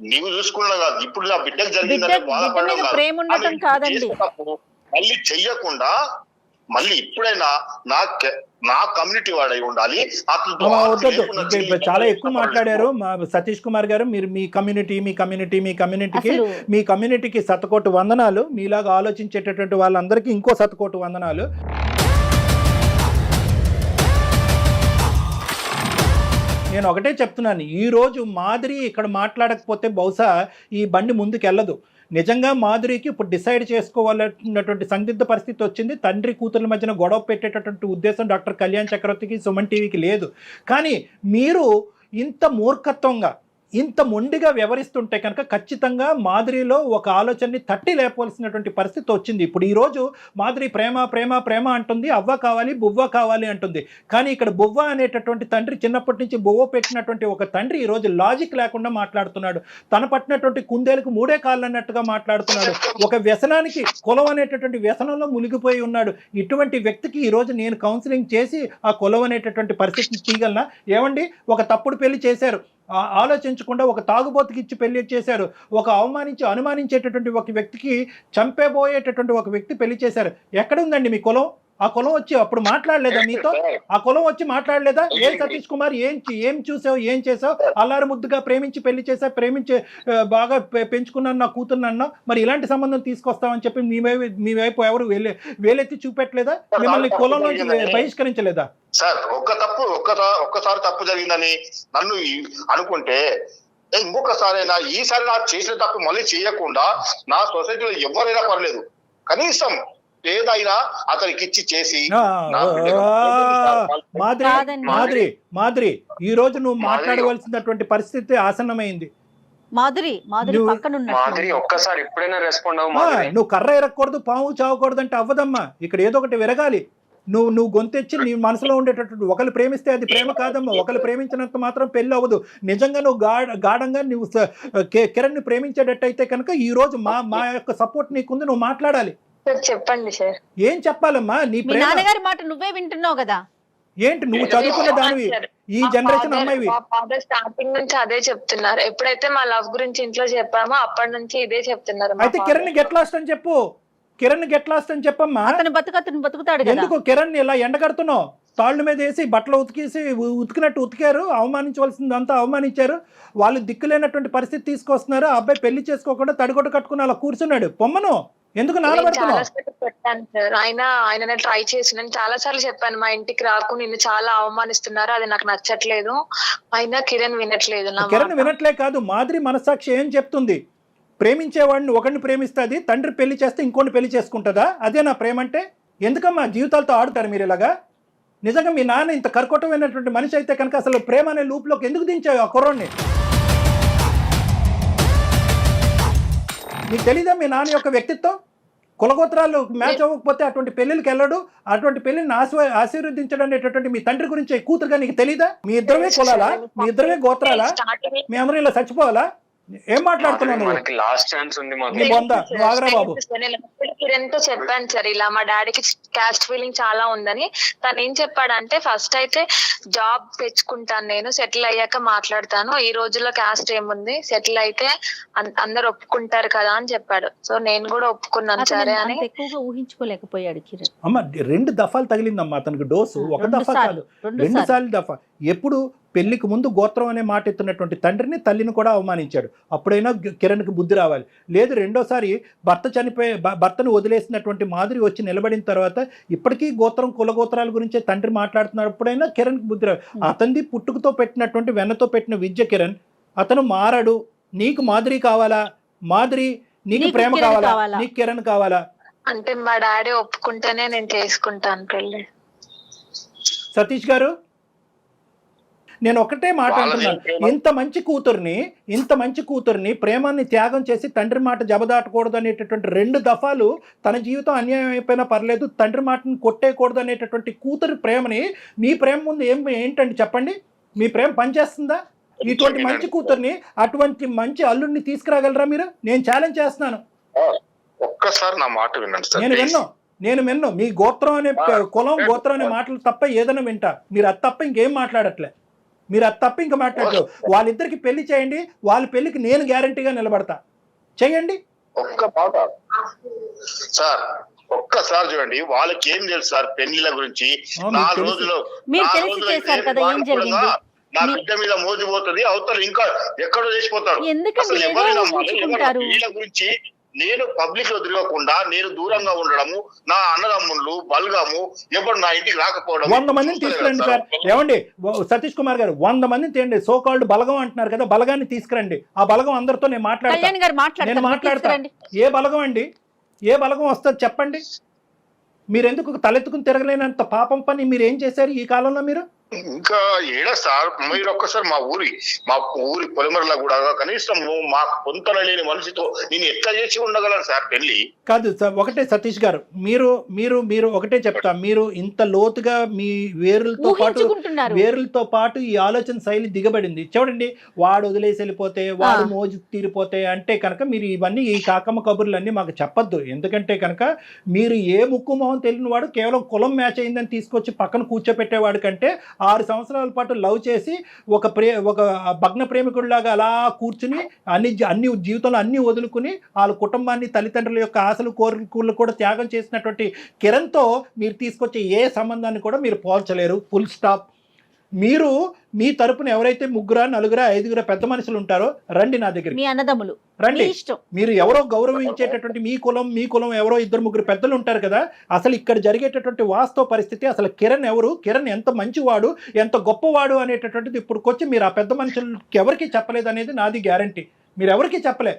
నీవు చూసుకున్నావు కాదు, ఇప్పుడు నా బిడ్డకు జరిగిందని బాధపడడం కాదు. మళ్ళీ చెయ్యకుండా మళ్ళీ ఇప్పుడైనా నా కమ్యూనిటీ వాడై ఉండాలి. చాలా ఎక్కువ మాట్లాడారు మా సతీష్ కుమార్ గారు. మీరు మీ కమ్యూనిటీకి శతకోటి వందనాలు. మీలాగా ఆలోచించేటటువంటి వాళ్ళందరికీ ఇంకో శతకోటి వందనాలు. నేను ఒకటే చెప్తున్నాను, ఈరోజు మాదిరి ఇక్కడ మాట్లాడకపోతే బహుశా ఈ బండి ముందుకెళ్ళదు. నిజంగా మాధురికి ఇప్పుడు డిసైడ్ చేసుకోవాలన్నటువంటి సందిగ్ధ పరిస్థితి వచ్చింది. తండ్రి కూతుర్ల మధ్యన గొడవ పెట్టేటటువంటి ఉద్దేశం డాక్టర్ కళ్యాణ్ చక్రవర్తికి, సుమన్ టీవీకి లేదు. కానీ మీరు ఇంత మూర్ఖత్వంగా, ఇంత మొండిగా వ్యవహరిస్తుంటే కనుక ఖచ్చితంగా మాధురిలో ఒక ఆలోచనని తట్టి లేపవలసినటువంటి పరిస్థితి వచ్చింది. ఇప్పుడు ఈరోజు మాధురి ప్రేమ అంటుంది, అవ్వ కావాలి బువ్వ కావాలి అంటుంది. కానీ ఇక్కడ బువ్వ అనేటటువంటి తండ్రి, చిన్నప్పటి నుంచి బువ్వ పెట్టినటువంటి ఒక తండ్రి ఈరోజు లాజిక్ లేకుండా మాట్లాడుతున్నాడు. తన పట్టినటువంటి కుందేలకు 3 కాళ్ళు అన్నట్టుగా మాట్లాడుతున్నాడు. ఒక వ్యసనానికి, కులం అనేటటువంటి వ్యసనంలో మునిగిపోయి ఉన్నాడు. ఇటువంటి వ్యక్తికి ఈరోజు నేను కౌన్సిలింగ్ చేసి ఆ కులం అనేటటువంటి పరిస్థితిని తీయగలనా? ఏమండి, ఒక తప్పుడు పెళ్లి చేశారు, ఆలోచించకుండా ఒక తాగుబోతుకి ఇచ్చి పెళ్లి చేశారు. ఒక అనుమానించేటటువంటి ఒక వ్యక్తికి, చంపేబోయేటటువంటి ఒక వ్యక్తి పెళ్లి చేశారు. ఎక్కడ ఉందండి మీ కులం? ఆ కులం వచ్చి అప్పుడు మాట్లాడలేదా మీతో? ఆ కులం వచ్చి మాట్లాడలేదా? ఏం సతీష్ కుమార్ ఏం చూసావు, ఏం చేసావు? అల్లారు ముద్దుగా ప్రేమించి పెళ్లి చేసావు, ప్రేమించి బాగా పెంచుకున్నాను నా కూతుర్నన్నా, మరి ఇలాంటి సంబంధం తీసుకొస్తామని చెప్పి మీ వైపు ఎవరు వేలెత్తి చూపెట్టలేదా? మిమ్మల్ని కులం నుంచి బహిష్కరించలేదా? సార్ ఒక్కసారి తప్పు జరిగిందని నన్ను అనుకుంటే ఇంకొకసారైనా, ఈసారి నాకు చేసిన తప్పు మళ్ళీ చేయకుండా నా సొసైటీలో ఎవరైనా పర్లేదు, కనీసం ఏదైనా అతనికి ఇచ్చి చేసి. మాధురి ఈ రోజు నువ్వు మాట్లాడవలసినటువంటి పరిస్థితి ఆసన్నమైంది. ఒక్కసారి ఎప్పుడైనా రెస్పాండ్ నువ్వు కర్ర ఎరగకూడదు, పాము చావకూడదు అంటే అవ్వదమ్మా. ఇక్కడ ఏదో ఒకటి విరగాలి. నువ్వు గొంతెచ్చి నీ మనసులో ఉండేటటువంటి, ఒకరు ప్రేమిస్తే అది ప్రేమ కాదమ్మా. ఒకరు ప్రేమించినంత మాత్రం పెళ్లి అవ్వదు. నిజంగా నువ్వు గాఢంగా నువ్వు కిరణ్ ని ప్రేమించేటట్టయితే కనుక ఈ రోజు మా యొక్క సపోర్ట్ నీకుంది, నువ్వు మాట్లాడాలి. చెప్పండి సార్. ఏం చెప్పాలమ్మా? నీ నాన్నగారి మాట నువ్వే వింటున్నావు కదా. ఏంటి నువ్వు చదువుకున్న దానివి, ఈ జనరేషన్ అమ్మాయివి. మా ఫాదర్ స్టార్టింగ్ నుంచి అదే చెప్తున్నారు. ఎప్పుడైతే మా లవ్ గురించి ఇంట్లో చెప్పామో అప్పటి నుంచి ఇదే చెప్తున్నారు. అయితే కిరణ్ గెట్ లాస్ట్ అని చెప్పు. కిరణ్ గెట్ లాస్ట్ అని చెప్పమ్మా. అతను బతుకుతాడు. ఎందుకు కిరణ్ ఇలా ఎండగడుతున్నావు? తాళ్ళ మీద వేసి బట్టలు ఉతికినట్టు ఉతికారు. అవమానించవలసిందంతా అవమానించారు. వాళ్ళు దిక్కులేనటువంటి పరిస్థితి తీసుకొస్తున్నారు. ఆ అబ్బాయి పెళ్లి చేసుకోకుండా తడిగొట్టు కట్టుకుని అలా కూర్చున్నాడు. పొమ్మను ఎందుకు నానబడుతున్నావు? పెట్టాను సార్. ఆయన ట్రై చేసి నేను చాలా సార్లు చెప్పాను, మా ఇంటికి రాకు, నిన్ను చాలా అవమానిస్తున్నారు, అది నాకు నచ్చట్లేదు. అయినా కిరణ్ వినట్లేదు. కిరణ్ వినట్లే కాదు, మాధురి మనస్సాక్షి ఏం చెప్తుంది? ప్రేమించేవాడిని ఒకరిని ప్రేమిస్తుంది, తండ్రి పెళ్లి చేస్తే ఇంకోటి పెళ్లి చేసుకుంటుందా? అదే నా ప్రేమ అంటే? ఎందుకమ్మా జీవితాలతో ఆడుతారు మీరు ఇలాగా? నిజంగా మీ నాన్న ఇంత కర్కోటమైనటువంటి మనిషి అయితే కనుక అసలు ప్రేమ అనే లూప్లోకి ఎందుకు దించావు ఆ కుర్రోడ్ని? నీకు తెలీదా మీ నాన్న యొక్క వ్యక్తిత్వం? కులగోత్రాలు మ్యాచ్ అవ్వకపోతే అటువంటి పెళ్లికి వెళ్ళడు, అటువంటి పెళ్లిని ఆశీర్వదించడం అనేటటువంటి మీ తండ్రి గురించి కూతురుగా నీకు తెలీదా? మీ ఇద్దరమే కులాలా? మీ ఇద్దరమే గోత్రాలా? మీ అందరూ ఇలా చచ్చిపోవాలా? ఏం మాట్లాడుతున్నావు నువ్వు? మనకి లాస్ట్ ఛాన్స్ ఉంది మాకు. నీ బొంద, నువ్వు ఆగరా బాబు. నేను కిరణ్ తో చెప్పాను సార్, ఇలా మా డాడీకి క్యాస్ట్ ఫీలింగ్ చాలా ఉందని. తను ఏం చెప్పాడంటే ఫస్ట్ అయితే జాబ్ తెచ్చుకుంటాను, నేను సెటిల్ అయ్యాక మాట్లాడతాను, ఈ రోజుల్లో క్యాస్ట్ ఏముంది, సెటిల్ అయితే అందరు ఒప్పుకుంటారు కదా అని చెప్పాడు. సో నేను కూడా ఒప్పుకున్నాను సరే అని. అంత ఎక్కువగా ఊహించుకోలేకపోయాడు కిరణ్. అమ్మ 2 దఫాలు తగిలిందమ్మా అతనికి డోసు, ఒక దఫా కాదు 2 సార్లు దఫా. ఎప్పుడు పెళ్లికి ముందు గోత్రం అనే మాట ఎత్తున్నటువంటి తండ్రిని తల్లిని కూడా అవమానించాడు. అప్పుడైనా కిరణ్కి బుద్ధి రావాలి. లేదు రెండోసారి భర్తను వదిలేసినటువంటి మాధురి వచ్చి నిలబడిన తర్వాత ఇప్పటికీ గోత్రం కులగోత్రాల గురించే తండ్రి మాట్లాడుతున్నప్పుడైనా కిరణ్కి బుద్ధి రావాలి. అతనిది పుట్టుకతో పెట్టినటువంటి వెన్నతో పెట్టిన విద్య కిరణ్. అతను మారాడు. నీకు మాధురి కావాలా? మాధురి నీకు ప్రేమ కావాలా? నీకు కిరణ్ కావాలా? అంటే మా డాడీ ఒప్పుకుంటేనే నేను చేసుకుంటాను పెళ్లి. సతీష్ గారు, నేను ఒకటే మాట అంటున్నాను, ఇంత మంచి కూతుర్ని ప్రేమాన్ని త్యాగం చేసి తండ్రి మాట జబదాటకూడదు అనేటటువంటి 2 దఫాలు తన జీవితం అన్యాయం అయిపోయినా పర్లేదు, తండ్రి మాటను కొట్టేయకూడదు అనేటటువంటి కూతురి ప్రేమని మీ ప్రేమ ముందు ఏంటండి చెప్పండి? మీ ప్రేమ పనిచేస్తుందా? ఇటువంటి మంచి కూతుర్ని, అటువంటి మంచి అల్లుడిని తీసుకురాగలరా మీరు? నేను ఛాలెంజ్ చేస్తున్నాను. ఒక్కసారి నా మాట వినండి సార్. నేను విన్ను మీ గోత్రం అనే కులం గోత్రం అనే మాటలు తప్ప ఏదైనా వింటా. మీరు అది తప్ప ఇంకేం మాట్లాడట్లే. ఇంకా మాట్లాడలేదు. వాళ్ళిద్దరికి పెళ్లి చేయండి, వాళ్ళ పెళ్లికి నేను గ్యారంటీగా నిలబడతా. చేయండి. ఒక్క మాట సార్, ఒక్కసారి చూడండి, వాళ్ళకి ఏం తెలుసు సార్ పెళ్లిల గురించి? 4 రోజులు నా బిడ్డ మీద మోజుపోతుంది, అవతల ఇంకా ఎక్కడో చేసిపోతారు. అసలు ఎవరైనా వీళ్ళ గురించి నేను పబ్లిక్ లో తిరగకుండా నేను దూరంగా ఉండడము, నా అన్నదమ్ముళ్ళు బలగము ఎప్పుడు నా ఇంటికి రాకపోవడం. 100 మందిని తీసుకురండి సార్. ఏమండి సతీష్ కుమార్ గారు, 100 మందిని తేండి. సో కాల్డ్ బలగం అంటున్నారు కదా, బలగాన్ని తీసుకురండి. ఆ బలగం అందరితో నేను మాట్లాడతాను. ఏ బలగం అండి? ఏ బలగం వస్తుంది చెప్పండి? మీరెందుకు తలెత్తుకుని తిరగలేనంత పాపం పని మీరు ఏం చేశారు ఈ కాలంలో? మీరు ఇంకా ఏడా సార్, మీరు ఒక్కసారి మా ఊరి పొలిమరలా కూడా కనీసం మాకు పొంతన లేని మనిషితో నేను ఎట్లా చేసి ఉండగలను సార్ పెళ్లి? కాదు సార్, ఒకటే సతీష్ గారు, మీరు ఒకటే చెప్తా, మీరు ఇంత లోతుగా మీ వేరులతో పాటు ఈ ఆలోచన శైలి దిగబడింది. చూడండి, వాడు వదిలేసి వెళ్ళిపోతే, వాడు మోజు తీరిపోతే అంటే కనుక మీరు ఇవన్నీ ఈ కాకమ్మ కబుర్లన్నీ మాకు చెప్పొద్దు. ఎందుకంటే కనుక మీరు ఏ ముక్కు మొహం తెలియని వాడు కేవలం కులం మ్యాచ్ అయిందని తీసుకొచ్చి పక్కన కూర్చోపెట్టేవాడు కంటే 6 సంవత్సరాల పాటు లవ్ చేసి ఒక భగ్న ప్రేమికుడిలాగా అలా కూర్చుని అన్ని జీవితంలో అన్ని వదులుకుని వాళ్ళ కుటుంబాన్ని, తల్లిదండ్రుల యొక్క ఆశలు కోరికలు కూడా త్యాగం చేసినటువంటి కిరణ్తో మీరు తీసుకొచ్చే ఏ సంబంధాన్ని కూడా మీరు పోల్చలేరు. Full stop. మీరు మీ తరపున ఎవరైతే 3, 4, 5 పెద్ద మనుషులు ఉంటారో రండి నా దగ్గర. మీ అన్నదమ్ములు రండి. మీరు ఎవరో గౌరవించేటటువంటి మీ కులం ఎవరో 2, 3 పెద్దలు ఉంటారు కదా. అసలు ఇక్కడ జరిగేటటువంటి వాస్తవ పరిస్థితి, అసలు కిరణ్ ఎవరు, కిరణ్ ఎంత మంచివాడు, ఎంత గొప్పవాడు అనేటటువంటిది ఇప్పుడుకొచ్చి మీరు ఆ పెద్ద మనుషులకి ఎవరికి చెప్పలేదు అనేది నాది గ్యారంటీ. మీరు ఎవరికి చెప్పలే.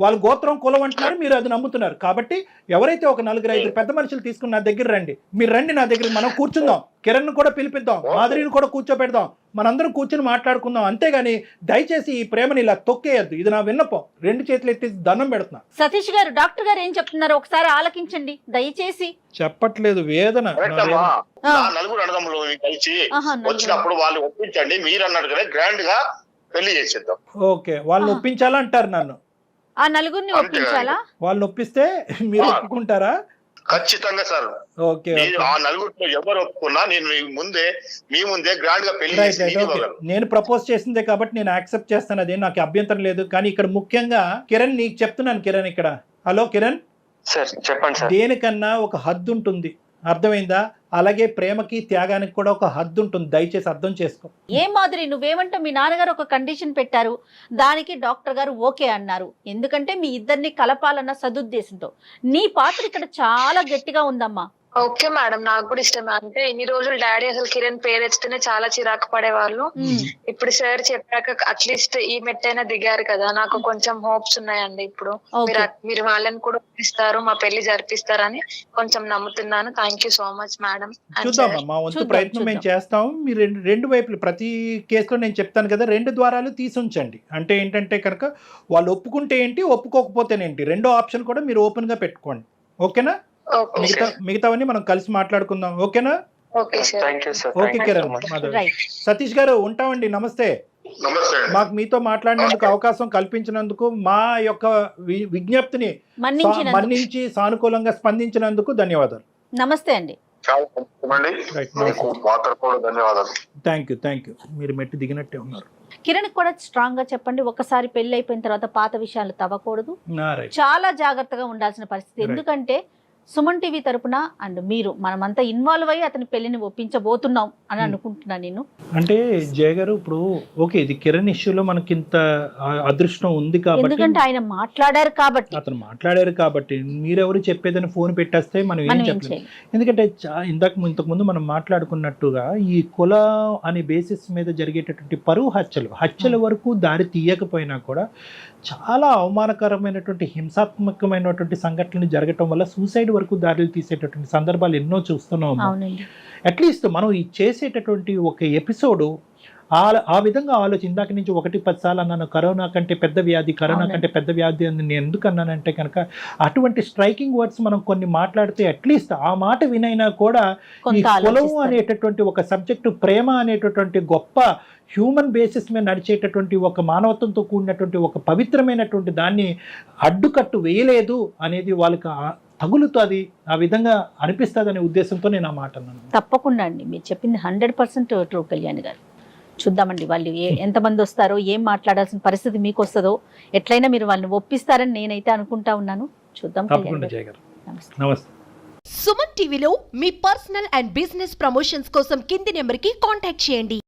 వాళ్ళు గోత్రం కులం అంటున్నారు, మీరు అది నమ్ముతున్నారు. కాబట్టి ఎవరైతే ఒక 4, 5 పెద్ద మనుషులు తీసుకుని నా దగ్గర రండి. మీరు రండి నా దగ్గర, మనం కూర్చుందాం. కిరణ్ కూడా పిలిపిద్దాం, మాధురిని కూడా కూర్చోబెడదాం, మనందరం కూర్చుని మాట్లాడుకుందాం. అంతేగాని దయచేసి ఈ ప్రేమని ఇలా తొక్కేయద్దు. ఇది నా విన్నపం. 2 చేతులు ఎత్తి దండం పెడుతున్నా. సతీష్ గారు, డాక్టర్ గారు ఏం చెప్తున్నారు ఒకసారి ఆలకించండి దయచేసి. చెప్పట్లేదు వేదన. 4 అన్నదమ్ములు కలిసి వచ్చినప్పుడు వాళ్ళు ఒప్పించండి. మీరు అన్నట్టు కదా గ్రాండ్ గా పెళ్లి చేసేద్దాం. ఓకే, వాళ్ళు ఒప్పించాలంటారు నన్ను. ఆ 4 ఒప్పించాలా? వాళ్ళు ఒప్పిస్తే మీరు ఒప్పుకుంటారా? ఖచ్చితంగా సార్. ఓకే, ఆ 4 ఎవరు ఒప్పుకున్నా నేను మీ ముందే గ్రాండ్ గా పెళ్లి నేను ప్రపోజ్ చేసిందే కాబట్టి నేను యాక్సెప్ట్ చేస్తాను. అదే నాకు అభ్యంతరం లేదు. కానీ ఇక్కడ ముఖ్యంగా కిరణ్ నీకు చెప్తున్నాను. కిరణ్ ఇక్కడ, హలో కిరణ్ సార్ చెప్పండి సార్. దేనికన్నా ఒక హద్దు ఉంటుంది, అర్థమైందా? అలాగే ప్రేమకి త్యాగానికి కూడా ఒక హద్దు ఉంటుంది. దయచేసి అర్థం చేసుకో. ఏ మాదిరి నువ్వేమంటే మీ నాన్నగారు ఒక కండిషన్ పెట్టారు, దానికి డాక్టర్ గారు ఓకే అన్నారు. ఎందుకంటే మీ ఇద్దరిని కలపాలన్న సదుద్దేశంతో. నీ పాత్ర ఇక్కడ చాలా గట్టిగా ఉందమ్మా. ఓకే మేడం, నాకు కూడా ఇష్టమే. అంటే ఇన్ని రోజులు డాడీ అసలు కిరణ్ పేరు ఎత్తితేనే చాలా చిరాకు పడేవాళ్ళు. ఇప్పుడు సార్ చెప్పాక అట్లీస్ట్ ఈ మెట్టైనా దిగారు కదా, నాకు కొంచెం హోప్స్ ఉన్నాయండి. ఇప్పుడు మీరు వాళ్ళని కూడా ఒప్పిస్తారు, మా పెళ్లి జరిపిస్తారని కొంచెం నమ్ముతున్నాను. Thank you so much madam. చూద్దాం, మా వంతు ప్రయత్నం మేము చేస్తాం. మీరు 2 వైపులు ప్రతి కేసులో నేను చెప్తాను కదా, 2 ద్వారాలు తీసుంచండి. అంటే ఏంటంటే కనుక వాళ్ళు ఒప్పుకుంటే ఏంటి, ఒప్పుకోకపోతేనేంటి, 2వ ఆప్షన్ కూడా మీరు ఓపెన్ గా పెట్టుకోండి. ఓకేనా? మిగతావన్నీ మనం కలిసి మాట్లాడుకుందాం. ఓకేనా? ఓకే కిరణ్. సతీష్ గారు ఉంటామండి. నమస్తే. నమస్తే అండి. మాకు మీతో మాట్లాడినందుకు అవకాశం కల్పించినందుకు, మా యొక్క విజ్ఞప్తిని మన్నించి సానుకూలంగా స్పందించినందుకు ధన్యవాదాలు. నమస్తే అండి. చాలా సంతోషమండి. మీకు మాత్రం కూడా ధన్యవాదాలు. Thank you. మీరు మెట్టి దిగినట్టే ఉన్నారు. కిరణ్ కూడా స్ట్రాంగ్ గా చెప్పండి. ఒకసారి పెళ్లి అయిపోయిన తర్వాత పాత విషయాలు తవ్వకూడదు, రైట్. చాలా జాగ్రత్తగా ఉండాల్సిన పరిస్థితి. ఎందుకంటే సుమన్ టీవీ తరపున అండ్ మీరు మనమంతా ఇన్వాల్వ్ అయ్యి అతని పెళ్లిని ఒప్పించబోతున్నాం అని అనుకుంటున్నాను నేను. అంటే జయ గారు, ఇప్పుడు ఓకే, ఇది కిరణ్ ఇష్యూలో మనకి ఇంత అదృష్టం ఉంది కాబట్టి, ఎందుకంటే ఆయన మాట్లాడారు కాబట్టి, అతను మాట్లాడారు కాబట్టి, మీరెవరు చెప్పేదని ఫోన్ పెట్టేస్తే మనం ఏం చెప్పలేం. ఎందుకంటే ఇంతకుముందు మనం మాట్లాడుకున్నట్టుగా ఈ కుల అనే బేసిస్ మీద జరిగేటటువంటి పరువు హత్యల వరకు దారి తీయకపోయినా కూడా చాలా అవమానకరమైనటువంటి హింసాత్మకమైనటువంటి సంఘటనలు జరగటం వల్ల సూసైడ్ వరకు దారులు తీసేటటువంటి సందర్భాలు ఎన్నో చూస్తున్నాం. అట్లీస్ట్ మనం ఈ చేసేటటువంటి ఒక ఎపిసోడ్ ఆ విధంగా ఇందాక నుంచి 1-10 సార్లు అన్నాను, కరోనా కంటే పెద్ద వ్యాధి అని నేను ఎందుకు అన్నానంటే కనుక అటువంటి స్ట్రైకింగ్ వర్డ్స్ మనం కొన్ని మాట్లాడితే అట్లీస్ట్ ఆ మాట వినైనా కూడా ఈ కులం అనేటటువంటి ఒక సబ్జెక్టు, ప్రేమ అనేటటువంటి గొప్ప హ్యూమన్ బేసిస్ మీద నడిచేటటువంటి ఒక మానవత్వంతో కూడినటువంటి ఒక పవిత్రమైనటువంటి దాన్ని అడ్డుకట్టు వేయలేదు అనేది వాళ్ళకి తగులుతుంది, ఆ విధంగా అనిపిస్తుంది అనే ఉద్దేశంతో నేను ఆ మాట అన్నాను. తప్పకుండా అండి, మీరు చెప్పింది 100% ట్రూ కళ్యాణ్ గారు. చూద్దామండి వాళ్ళు ఎంతమంది వస్తారో, ఏం మాట్లాడాల్సిన పరిస్థితి మీకు వస్తుందో, ఎట్లయినా మీరు వాళ్ళని ఒప్పిస్తారని నేనైతే అనుకుంటా ఉన్నాను. చూద్దాం. నమస్తే. సుమన్ టీవీలో మీ పర్సనల్ అండ్ బిజినెస్ ప్రమోషన్స్ కోసం కింది నెంబర్కి కాంటాక్ట్ చేయండి.